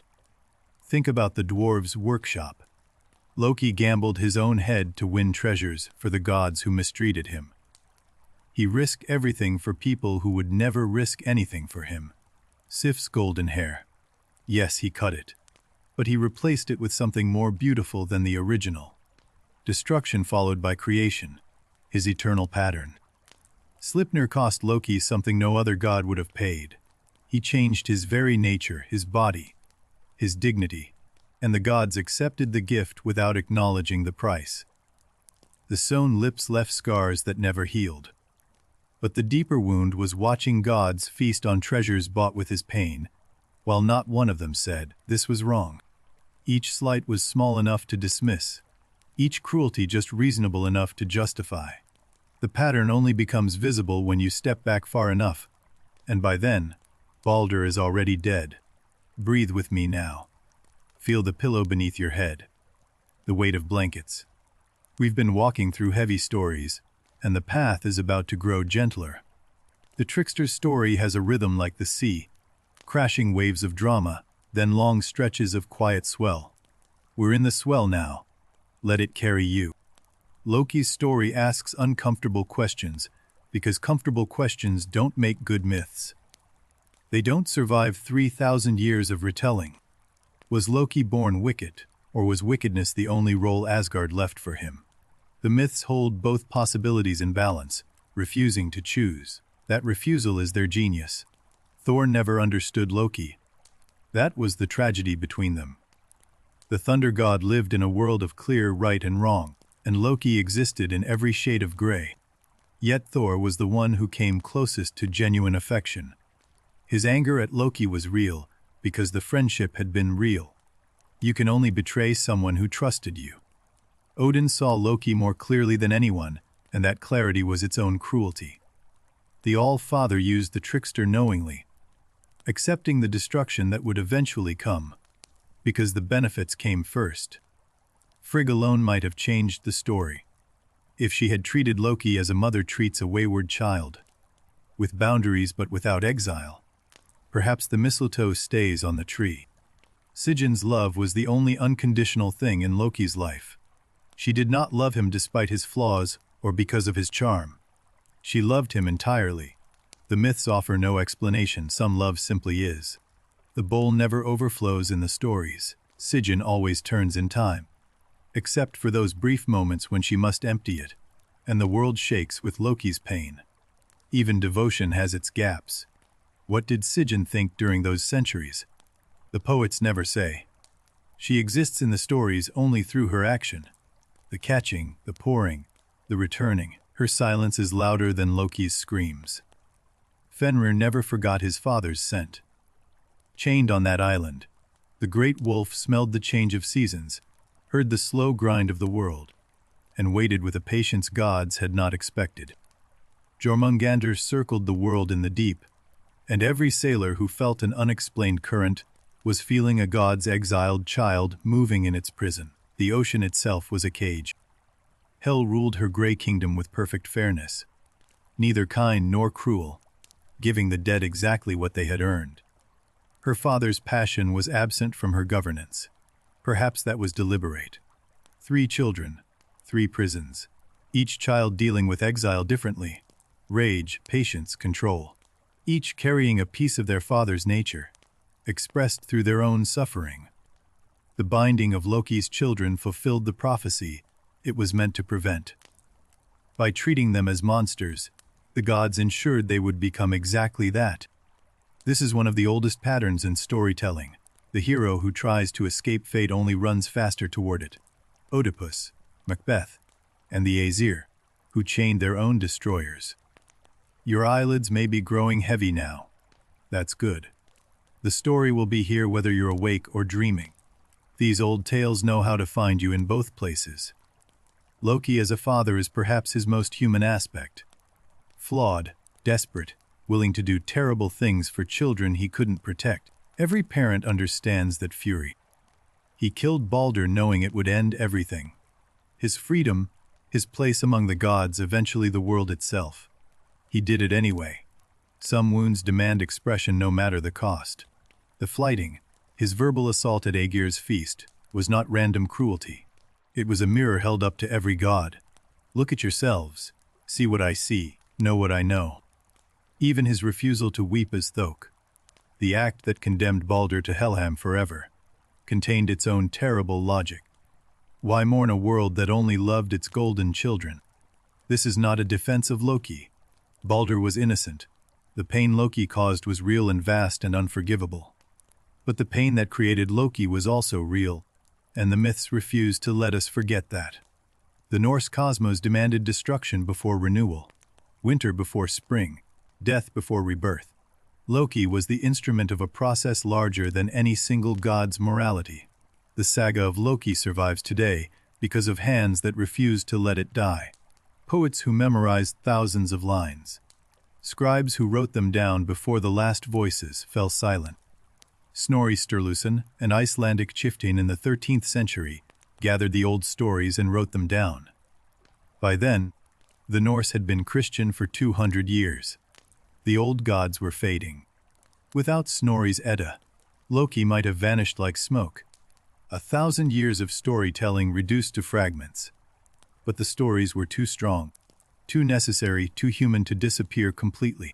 Think about the dwarves' workshop. Loki gambled his own head to win treasures for the gods who mistreated him. He risked everything for people who would never risk anything for him. Sif's golden hair. Yes, he cut it. But he replaced it with something more beautiful than the original. Destruction followed by creation, his eternal pattern. Sleipnir cost Loki something no other god would have paid. He changed his very nature, his body, his dignity, and the gods accepted the gift without acknowledging the price. The sewn lips left scars that never healed. But the deeper wound was watching gods feast on treasures bought with his pain, while not one of them said, this was wrong. Each slight was small enough to dismiss, each cruelty just reasonable enough to justify. The pattern only becomes visible when you step back far enough, and by then, Baldur is already dead. Breathe with me now. Feel the pillow beneath your head, the weight of blankets. We've been walking through heavy stories, and the path is about to grow gentler. The trickster's story has a rhythm like the sea, crashing waves of drama, then long stretches of quiet swell. We're in the swell now. Let it carry you. Loki's story asks uncomfortable questions, because comfortable questions don't make good myths. They don't survive 3,000 years of retelling. Was Loki born wicked, or was wickedness the only role Asgard left for him? The myths hold both possibilities in balance, refusing to choose. That refusal is their genius. Thor never understood Loki. That was the tragedy between them. The thunder god lived in a world of clear right and wrong, and Loki existed in every shade of gray. Yet Thor was the one who came closest to genuine affection. His anger at Loki was real, because the friendship had been real. You can only betray someone who trusted you. Odin saw Loki more clearly than anyone, and that clarity was its own cruelty. The All-Father used the trickster knowingly, accepting the destruction that would eventually come, because the benefits came first. Frigg alone might have changed the story, if she had treated Loki as a mother treats a wayward child, with boundaries but without exile. Perhaps the mistletoe stays on the tree. Sigrun's love was the only unconditional thing in Loki's life. She did not love him despite his flaws or because of his charm. She loved him entirely. The myths offer no explanation, some love simply is. The bowl never overflows in the stories. Sigrun always turns in time, except for those brief moments when she must empty it, and the world shakes with Loki's pain. Even devotion has its gaps. What did Sigrun think during those centuries? The poets never say. She exists in the stories only through her action. The catching, the pouring, the returning. Her silence is louder than Loki's screams. Fenrir never forgot his father's scent. Chained on that island, the great wolf smelled the change of seasons, heard the slow grind of the world, and waited with a patience gods had not expected. Jormungandr circled the world in the deep, and every sailor who felt an unexplained current was feeling a god's exiled child moving in its prison. The ocean itself was a cage. Hel ruled her gray kingdom with perfect fairness, neither kind nor cruel, giving the dead exactly what they had earned. Her father's passion was absent from her governance. Perhaps that was deliberate. 3 children, 3 prisons, each child dealing with exile differently. Rage, patience, control. Each carrying a piece of their father's nature, expressed through their own suffering. The binding of Loki's children fulfilled the prophecy it was meant to prevent. By treating them as monsters, the gods ensured they would become exactly that. This is one of the oldest patterns in storytelling. The hero who tries to escape fate only runs faster toward it. Oedipus, Macbeth, and the Aesir, who chained their own destroyers. Your eyelids may be growing heavy now. That's good. The story will be here whether you're awake or dreaming. These old tales know how to find you in both places. Loki as a father is perhaps his most human aspect. Flawed, desperate, willing to do terrible things for children he couldn't protect. Every parent understands that fury. He killed Balder knowing it would end everything. His freedom, his place among the gods, eventually the world itself. He did it anyway. Some wounds demand expression no matter the cost. The flighting, his verbal assault at Aegir's feast, was not random cruelty. It was a mirror held up to every god. Look at yourselves. See what I see. Know what I know. Even his refusal to weep as Thok, the act that condemned Balder to Helheim forever, contained its own terrible logic. Why mourn a world that only loved its golden children? This is not a defense of Loki. Balder was innocent. The pain Loki caused was real and vast and unforgivable. But the pain that created Loki was also real, and the myths refused to let us forget that. The Norse cosmos demanded destruction before renewal, winter before spring, death before rebirth. Loki was the instrument of a process larger than any single god's morality. The saga of Loki survives today because of hands that refused to let it die. Poets who memorized thousands of lines. Scribes who wrote them down before the last voices fell silent. Snorri Sturluson, an Icelandic chieftain in the 13th century, gathered the old stories and wrote them down. By then, the Norse had been Christian for 200 years. The old gods were fading. Without Snorri's Edda, Loki might have vanished like smoke. 1,000 years of storytelling reduced to fragments. But the stories were too strong, too necessary, too human to disappear completely.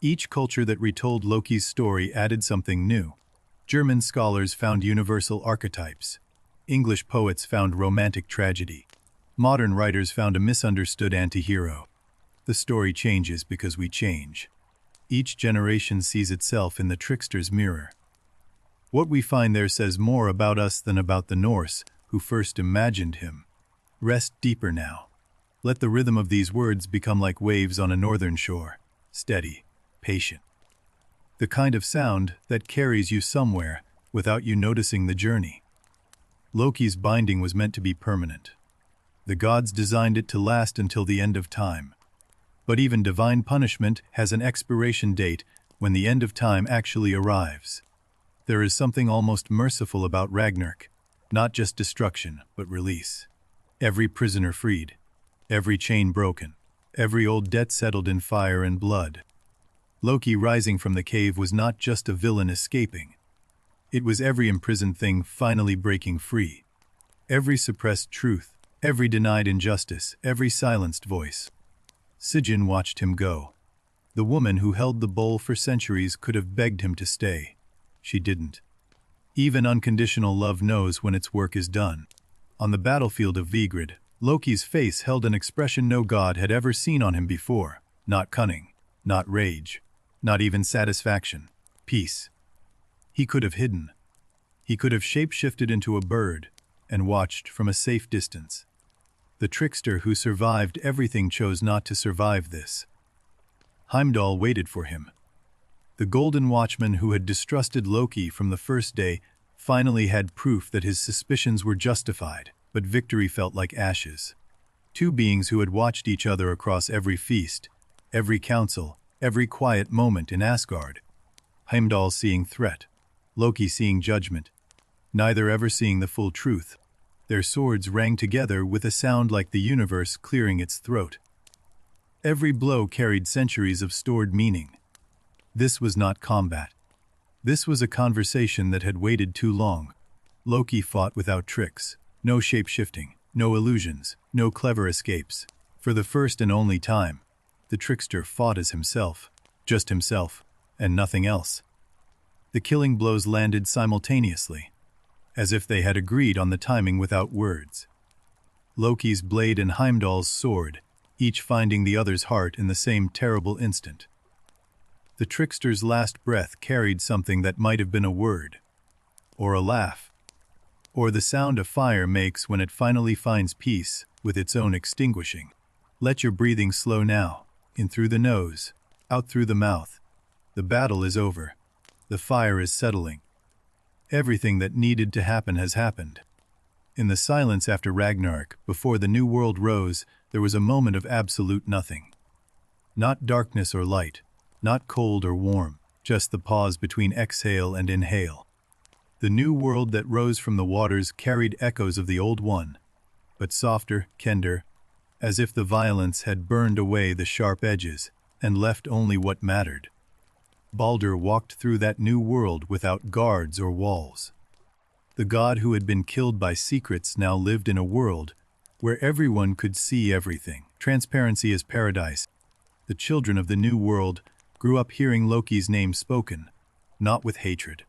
Each culture that retold Loki's story added something new. German scholars found universal archetypes. English poets found romantic tragedy. Modern writers found a misunderstood anti-hero. The story changes because we change. Each generation sees itself in the trickster's mirror. What we find there says more about us than about the Norse, who first imagined him. Rest deeper now. Let the rhythm of these words become like waves on a northern shore, steady, patient. The kind of sound that carries you somewhere without you noticing the journey. Loki's binding was meant to be permanent. The gods designed it to last until the end of time. But even divine punishment has an expiration date when the end of time actually arrives. There is something almost merciful about Ragnarok, not just destruction, but release. Every prisoner freed, every chain broken, every old debt settled in fire and blood. Loki rising from the cave was not just a villain escaping. It was every imprisoned thing finally breaking free. Every suppressed truth, every denied injustice, every silenced voice. Sigyn watched him go. The woman who held the bowl for centuries could have begged him to stay. She didn't. Even unconditional love knows when its work is done. On the battlefield of Vigrid, Loki's face held an expression no god had ever seen on him before. Not cunning, not rage, not even satisfaction. Peace. He could have hidden. He could have shape-shifted into a bird and watched from a safe distance. The trickster who survived everything chose not to survive this. Heimdall waited for him. The Golden Watchman who had distrusted Loki from the first day finally had proof that his suspicions were justified, but victory felt like ashes. Two beings who had watched each other across every feast, every council, every quiet moment in Asgard. Heimdall seeing threat, Loki seeing judgment, neither ever seeing the full truth. Their swords rang together with a sound like the universe clearing its throat. Every blow carried centuries of stored meaning. This was not combat. This was a conversation that had waited too long. Loki fought without tricks, no shape-shifting, no illusions, no clever escapes. For the first and only time, the trickster fought as himself, just himself, and nothing else. The killing blows landed simultaneously, as if they had agreed on the timing without words. Loki's blade and Heimdall's sword, each finding the other's heart in the same terrible instant. The trickster's last breath carried something that might have been a word, or a laugh, or the sound a fire makes when it finally finds peace with its own extinguishing. Let your breathing slow now, in through the nose, out through the mouth. The battle is over. The fire is settling. Everything that needed to happen has happened. In the silence after Ragnarok, before the new world rose, there was a moment of absolute nothing. Not darkness or light, not cold or warm, just the pause between exhale and inhale. The new world that rose from the waters carried echoes of the old one, but softer, kender, as if the violence had burned away the sharp edges and left only what mattered. Baldur walked through that new world without guards or walls. The god who had been killed by secrets now lived in a world where everyone could see everything. Transparency is paradise. The children of the new world grew up hearing Loki's name spoken, not with hatred,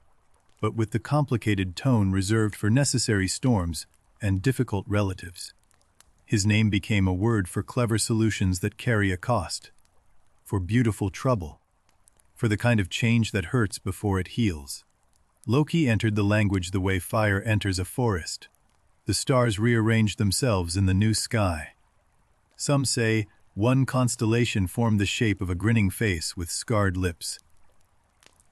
but with the complicated tone reserved for necessary storms and difficult relatives. His name became a word for clever solutions that carry a cost, for beautiful trouble, for the kind of change that hurts before it heals. Loki entered the language the way fire enters a forest. The stars rearranged themselves in the new sky. Some say one constellation formed the shape of a grinning face with scarred lips.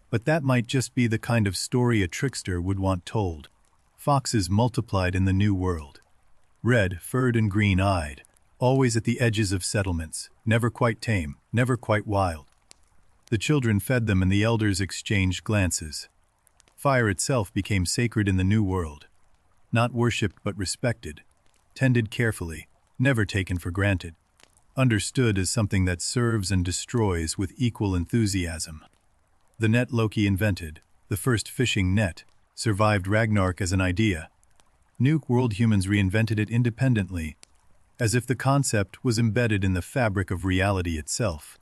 But that might just be the kind of story a trickster would want told. Foxes multiplied in the new world. Red, furred and green-eyed, always at the edges of settlements, never quite tame, never quite wild. The children fed them and the elders exchanged glances. Fire itself became sacred in the new world. Not worshipped but respected, tended carefully, never taken for granted. Understood as something that serves and destroys with equal enthusiasm. The net Loki invented, the first fishing net, survived Ragnarok as an idea. New world humans reinvented it independently, as if the concept was embedded in the fabric of reality itself.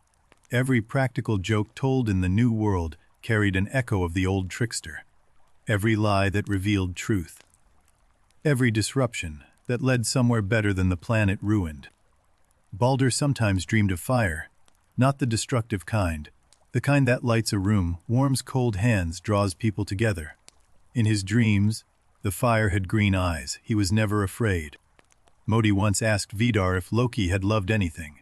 Every practical joke told in the new world carried an echo of the old trickster. Every lie that revealed truth. Every disruption that led somewhere better than the planet ruined. Baldur sometimes dreamed of fire, not the destructive kind, the kind that lights a room, warms cold hands, draws people together. In his dreams, the fire had green eyes. He was never afraid. Modi once asked Vidar if Loki had loved anything.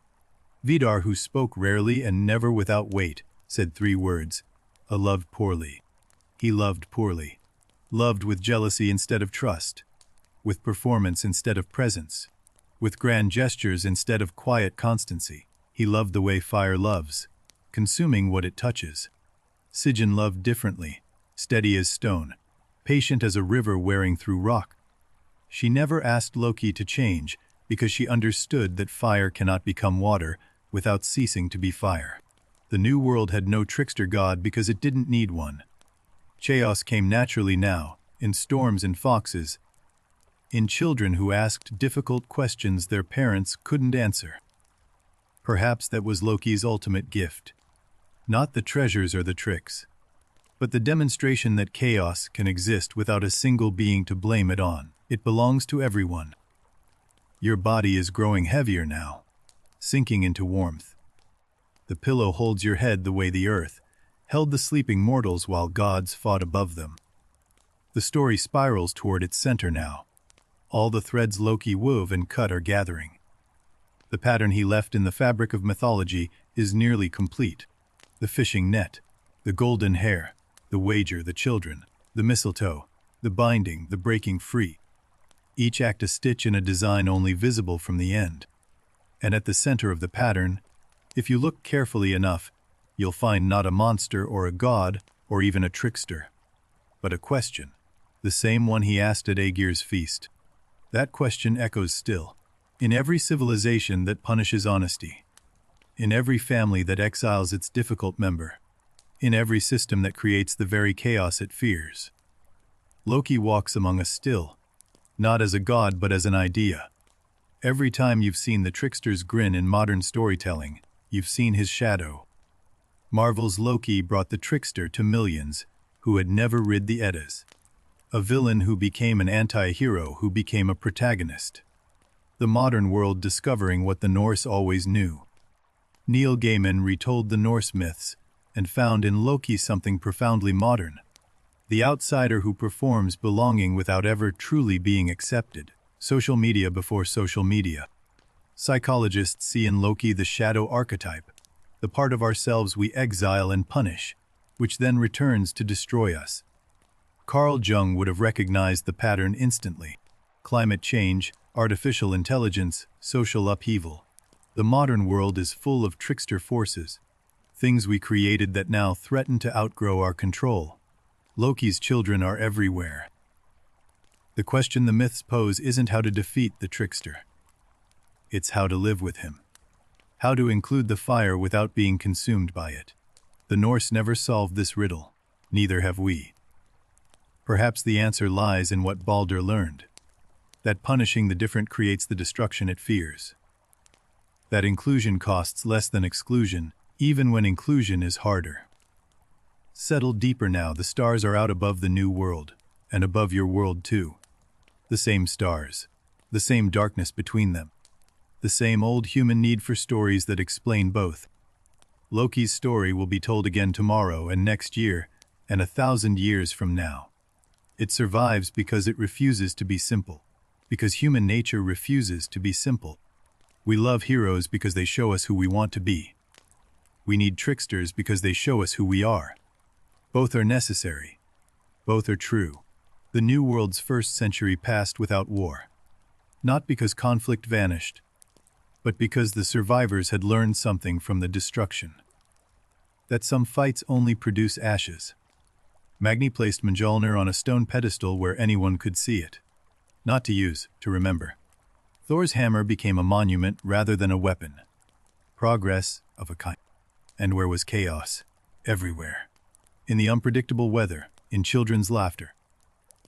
Vidar, who spoke rarely and never without weight, said 3 words: "I loved poorly." He loved poorly. Loved with jealousy instead of trust. With performance instead of presence. With grand gestures instead of quiet constancy. He loved the way fire loves, consuming what it touches. Sigyn loved differently, steady as stone, patient as a river wearing through rock. She never asked Loki to change because she understood that fire cannot become water without ceasing to be fire. The new world had no trickster god because it didn't need one. Chaos came naturally now, in storms and foxes, in children who asked difficult questions their parents couldn't answer. Perhaps that was Loki's ultimate gift. Not the treasures or the tricks, but the demonstration that chaos can exist without a single being to blame it on. It belongs to everyone. Your body is growing heavier now, sinking into warmth. The pillow holds your head the way the earth held the sleeping mortals while gods fought above them. The story spirals toward its center now. All the threads Loki wove and cut are gathering. The pattern he left in the fabric of mythology is nearly complete. The fishing net, the golden hair, the wager, the children, the mistletoe, the binding, the breaking free. Each act a stitch in a design only visible from the end. And at the center of the pattern, if you look carefully enough, you'll find not a monster or a god or even a trickster, but a question, the same one he asked at Aegir's feast. That question echoes still, in every civilization that punishes honesty, in every family that exiles its difficult member, in every system that creates the very chaos it fears. Loki walks among us still, not as a god but as an idea. Every time you've seen the trickster's grin in modern storytelling, you've seen his shadow. Marvel's Loki brought the trickster to millions who had never rid the Eddas. A villain who became an anti-hero who became a protagonist. The modern world discovering what the Norse always knew. Neil Gaiman retold the Norse myths and found in Loki something profoundly modern. The outsider who performs belonging without ever truly being accepted. Social media before social media. Psychologists see in Loki the shadow archetype, the part of ourselves we exile and punish, which then returns to destroy us. Carl Jung would have recognized the pattern instantly. Climate change, artificial intelligence, social upheaval. The modern world is full of trickster forces, things we created that now threaten to outgrow our control. Loki's children are everywhere. The question the myths pose isn't how to defeat the trickster. It's how to live with him. How to include the fire without being consumed by it. The Norse never solved this riddle. Neither have we. Perhaps the answer lies in what Balder learned. That punishing the different creates the destruction it fears. That inclusion costs less than exclusion, even when inclusion is harder. Settle deeper now. The stars are out above the new world, and above your world too. The same stars, the same darkness between them, the same old human need for stories that explain both. Loki's story will be told again tomorrow and next year and 1,000 years from now. It survives because it refuses to be simple, because human nature refuses to be simple. We love heroes because they show us who we want to be. We need tricksters because they show us who we are. Both are necessary. Both are true. The New World's first century passed without war. Not because conflict vanished, but because the survivors had learned something from the destruction. That some fights only produce ashes. Magni placed Mjolnir on a stone pedestal where anyone could see it. Not to use, to remember. Thor's hammer became a monument rather than a weapon. Progress of a kind. And where was chaos? Everywhere. In the unpredictable weather, in children's laughter.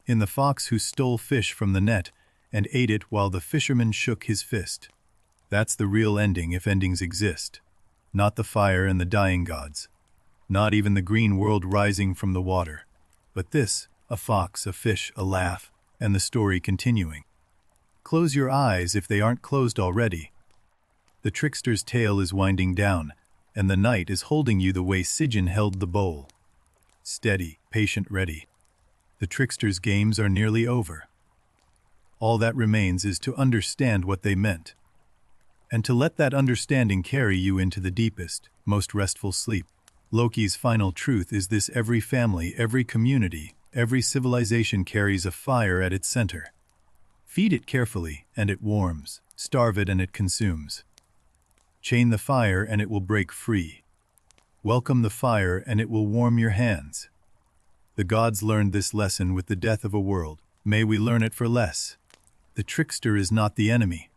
In the fox who stole fish from the net and ate it while the fisherman shook his fist. That's the real ending if endings exist. Not the fire and the dying gods. Not even the green world rising from the water. But this, a fox, a fish, a laugh, and the story continuing. Close your eyes if they aren't closed already. The trickster's tale is winding down, and the night is holding you the way Sigyn held the bowl. Steady, patient, ready. The trickster's games are nearly over. All that remains is to understand what they meant, and to let that understanding carry you into the deepest, most restful sleep. Loki's final truth is this: every family, every community, every civilization carries a fire at its center. Feed it carefully, and it warms. Starve it, and it consumes. Chain the fire, and it will break free. Welcome the fire, and it will warm your hands. The gods learned this lesson with the death of a world. May we learn it for less. The trickster is not the enemy.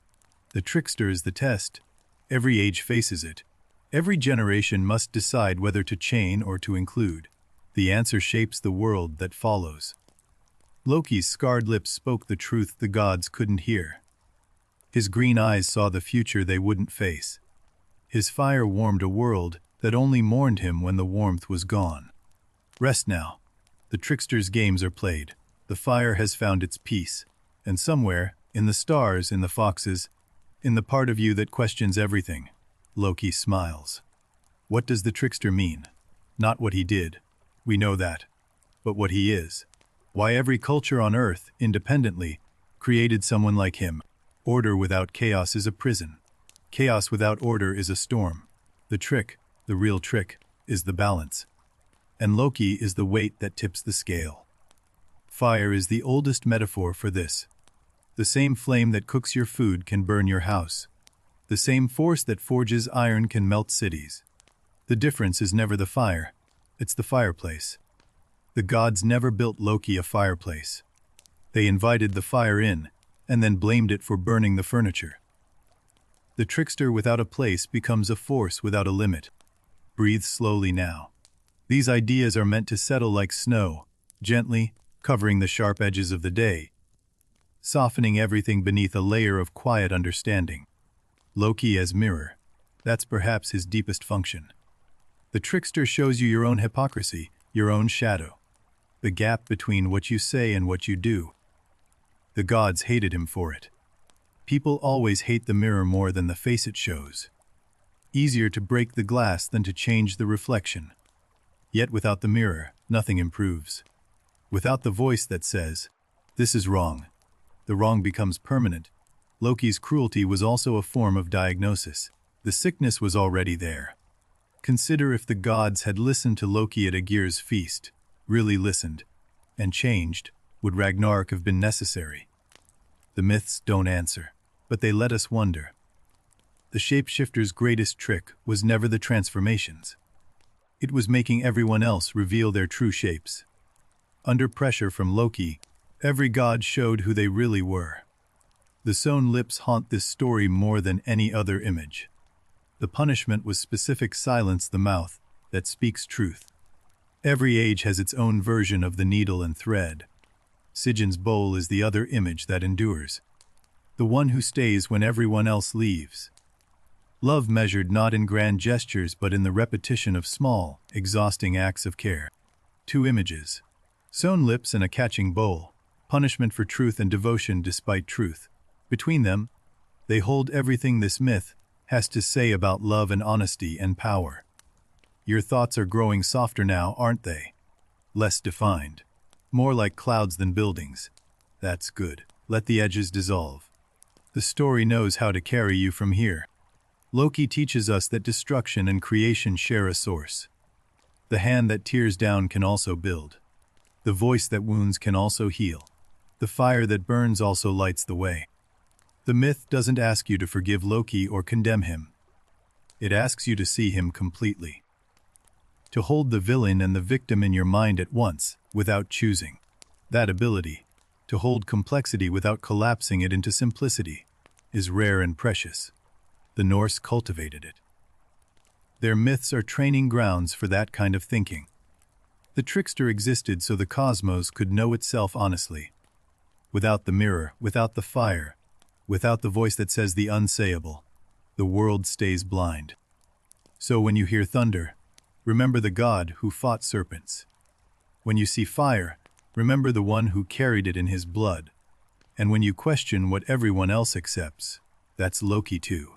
The trickster is the test. Every age faces it. Every generation must decide whether to chain or to include. The answer shapes the world that follows. Loki's scarred lips spoke the truth the gods couldn't hear. His green eyes saw the future they wouldn't face. His fire warmed a world that only mourned him when the warmth was gone. Rest now. The trickster's games are played. The fire has found its peace. And somewhere, in the stars, in the foxes, in the part of you that questions everything, Loki smiles. What does the trickster mean? Not what he did. We know that. But what he is. Why every culture on Earth, independently, created someone like him. Order without chaos is a prison. Chaos without order is a storm. The trick, the real trick, is the balance. And Loki is the weight that tips the scale. Fire is the oldest metaphor for this. The same flame that cooks your food can burn your house. The same force that forges iron can melt cities. The difference is never the fire, it's the fireplace. The gods never built Loki a fireplace. They invited the fire in, and then blamed it for burning the furniture. The trickster without a place becomes a force without a limit. Breathe slowly now. These ideas are meant to settle like snow, gently, covering the sharp edges of the day, softening everything beneath a layer of quiet understanding. Loki as mirror. That's perhaps his deepest function. The trickster shows you your own hypocrisy, your own shadow, the gap between what you say and what you do. The gods hated him for it. People always hate the mirror more than the face it shows. Easier to break the glass than to change the reflection. Yet without the mirror, nothing improves. Without the voice that says, "This is wrong," the wrong becomes permanent. Loki's cruelty was also a form of diagnosis. The sickness was already there. Consider if the gods had listened to Loki at Aegir's feast, really listened, and changed, would Ragnarok have been necessary? The myths don't answer, but they let us wonder. The shapeshifter's greatest trick was never the transformations. It was making everyone else reveal their true shapes. Under pressure from Loki, every god showed who they really were. The sewn lips haunt this story more than any other image. The punishment was specific silence, the mouth that speaks truth. Every age has its own version of the needle and thread. Sigyn's bowl is the other image that endures, the one who stays when everyone else leaves. Love measured not in grand gestures but in the repetition of small, exhausting acts of care. Two images. Sewn lips and a catching bowl. Punishment for truth and devotion despite truth. Between them, they hold everything this myth has to say about love and honesty and power. Your thoughts are growing softer now, aren't they? Less defined. More like clouds than buildings. That's good. Let the edges dissolve. The story knows how to carry you from here. Loki teaches us that destruction and creation share a source. The hand that tears down can also build. The voice that wounds can also heal. The fire that burns also lights the way. The myth doesn't ask you to forgive Loki or condemn him. It asks you to see him completely. To hold the villain and the victim in your mind at once, without choosing. That ability, to hold complexity without collapsing it into simplicity, is rare and precious. The Norse cultivated it. Their myths are training grounds for that kind of thinking. The trickster existed so the cosmos could know itself honestly. Without the mirror, without the fire, without the voice that says the unsayable, the world stays blind. So when you hear thunder, remember the god who fought serpents. When you see fire, remember the one who carried it in his blood. And when you question what everyone else accepts, that's Loki too.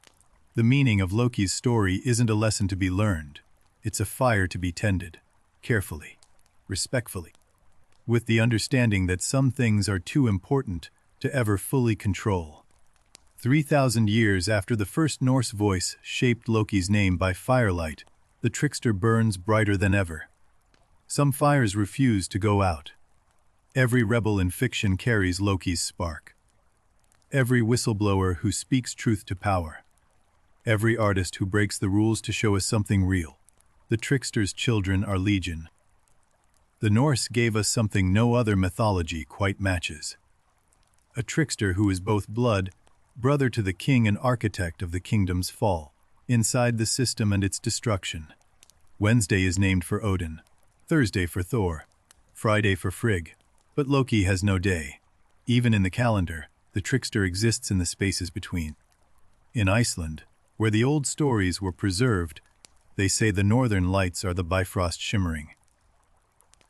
The meaning of Loki's story isn't a lesson to be learned. It's a fire to be tended, carefully, respectfully, with the understanding that some things are too important to ever fully control. 3,000 years after the first Norse voice shaped Loki's name by firelight, the trickster burns brighter than ever. Some fires refuse to go out. Every rebel in fiction carries Loki's spark. Every whistleblower who speaks truth to power. Every artist who breaks the rules to show us something real. The trickster's children are legion. The Norse gave us something no other mythology quite matches. A trickster who is both blood, brother to the king and architect of the kingdom's fall, inside the system and its destruction. Wednesday is named for Odin, Thursday for Thor, Friday for Frigg, but Loki has no day. Even in the calendar, the trickster exists in the spaces between. In Iceland, where the old stories were preserved, they say the northern lights are the Bifrost shimmering.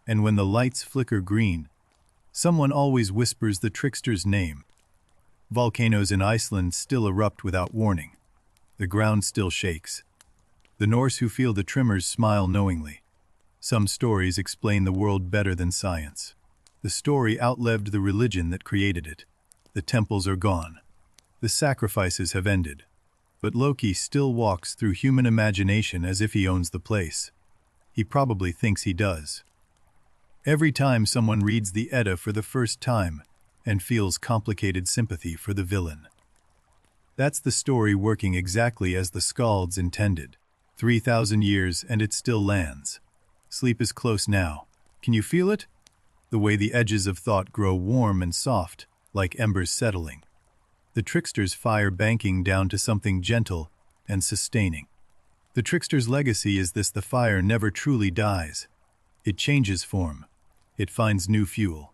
And when the lights flicker green, someone always whispers the trickster's name. Volcanoes in Iceland still erupt without warning. The ground still shakes. The Norse who feel the tremors smile knowingly. Some stories explain the world better than science. The story outlived the religion that created it. The temples are gone. The sacrifices have ended. But Loki still walks through human imagination as if he owns the place. He probably thinks he does. Every time someone reads the Edda for the first time and feels complicated sympathy for the villain. That's the story working exactly as the skalds intended. 3,000 years and it still lands. Sleep is close now. Can you feel it? The way the edges of thought grow warm and soft, like embers settling. The trickster's fire banking down to something gentle and sustaining. The trickster's legacy is this: the fire never truly dies. It changes form. It finds new fuel.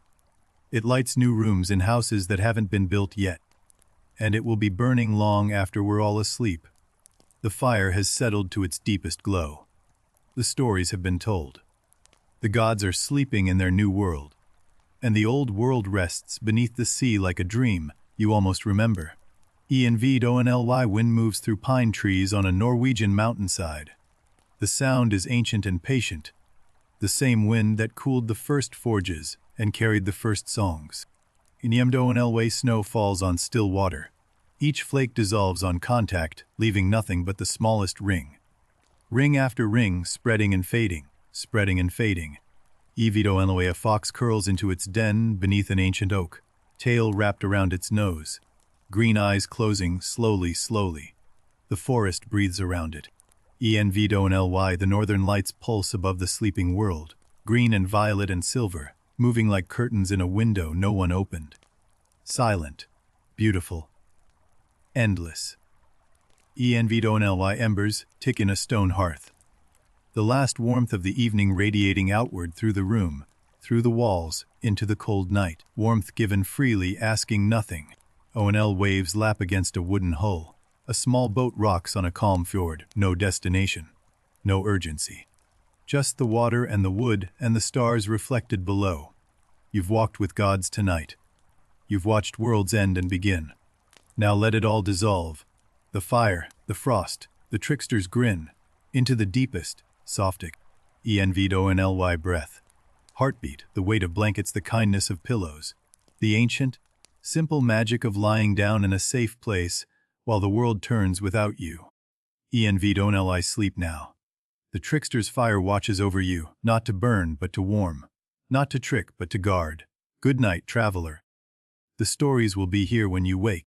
It lights new rooms in houses that haven't been built yet. And it will be burning long after we're all asleep. The fire has settled to its deepest glow. The stories have been told. The gods are sleeping in their new world. And the old world rests beneath the sea like a dream you almost remember. Envy wind moves through pine trees on a Norwegian mountainside. The sound is ancient and patient, the same wind that cooled the first forges and carried the first songs. In snow falls on still water. Each flake dissolves on contact, leaving nothing but the smallest ring. Ring after ring, spreading and fading, spreading and fading. A fox curls into its den beneath an ancient oak, tail wrapped around its nose, green eyes closing slowly, slowly. The forest breathes around it. The northern lights pulse above the sleeping world, green and violet and silver, moving like curtains in a window no one opened. Silent, beautiful, endless. Embers tick in a stone hearth. The last warmth of the evening radiating outward through the room, through the walls, into the cold night. Warmth given freely, asking nothing. Onl waves lap against a wooden hull. A small boat rocks on a calm fjord. No destination. No urgency. Just the water and the wood and the stars reflected below. You've walked with gods tonight. You've watched worlds end and begin. Now let it all dissolve. The fire, the frost, the trickster's grin, into the deepest, softest, breath. Heartbeat, the weight of blankets, the kindness of pillows. The ancient, simple magic of lying down in a safe place while the world turns without you. Sleep now. The trickster's fire watches over you, not to burn but to warm, not to trick but to guard. Good night, traveler. The stories will be here when you wake.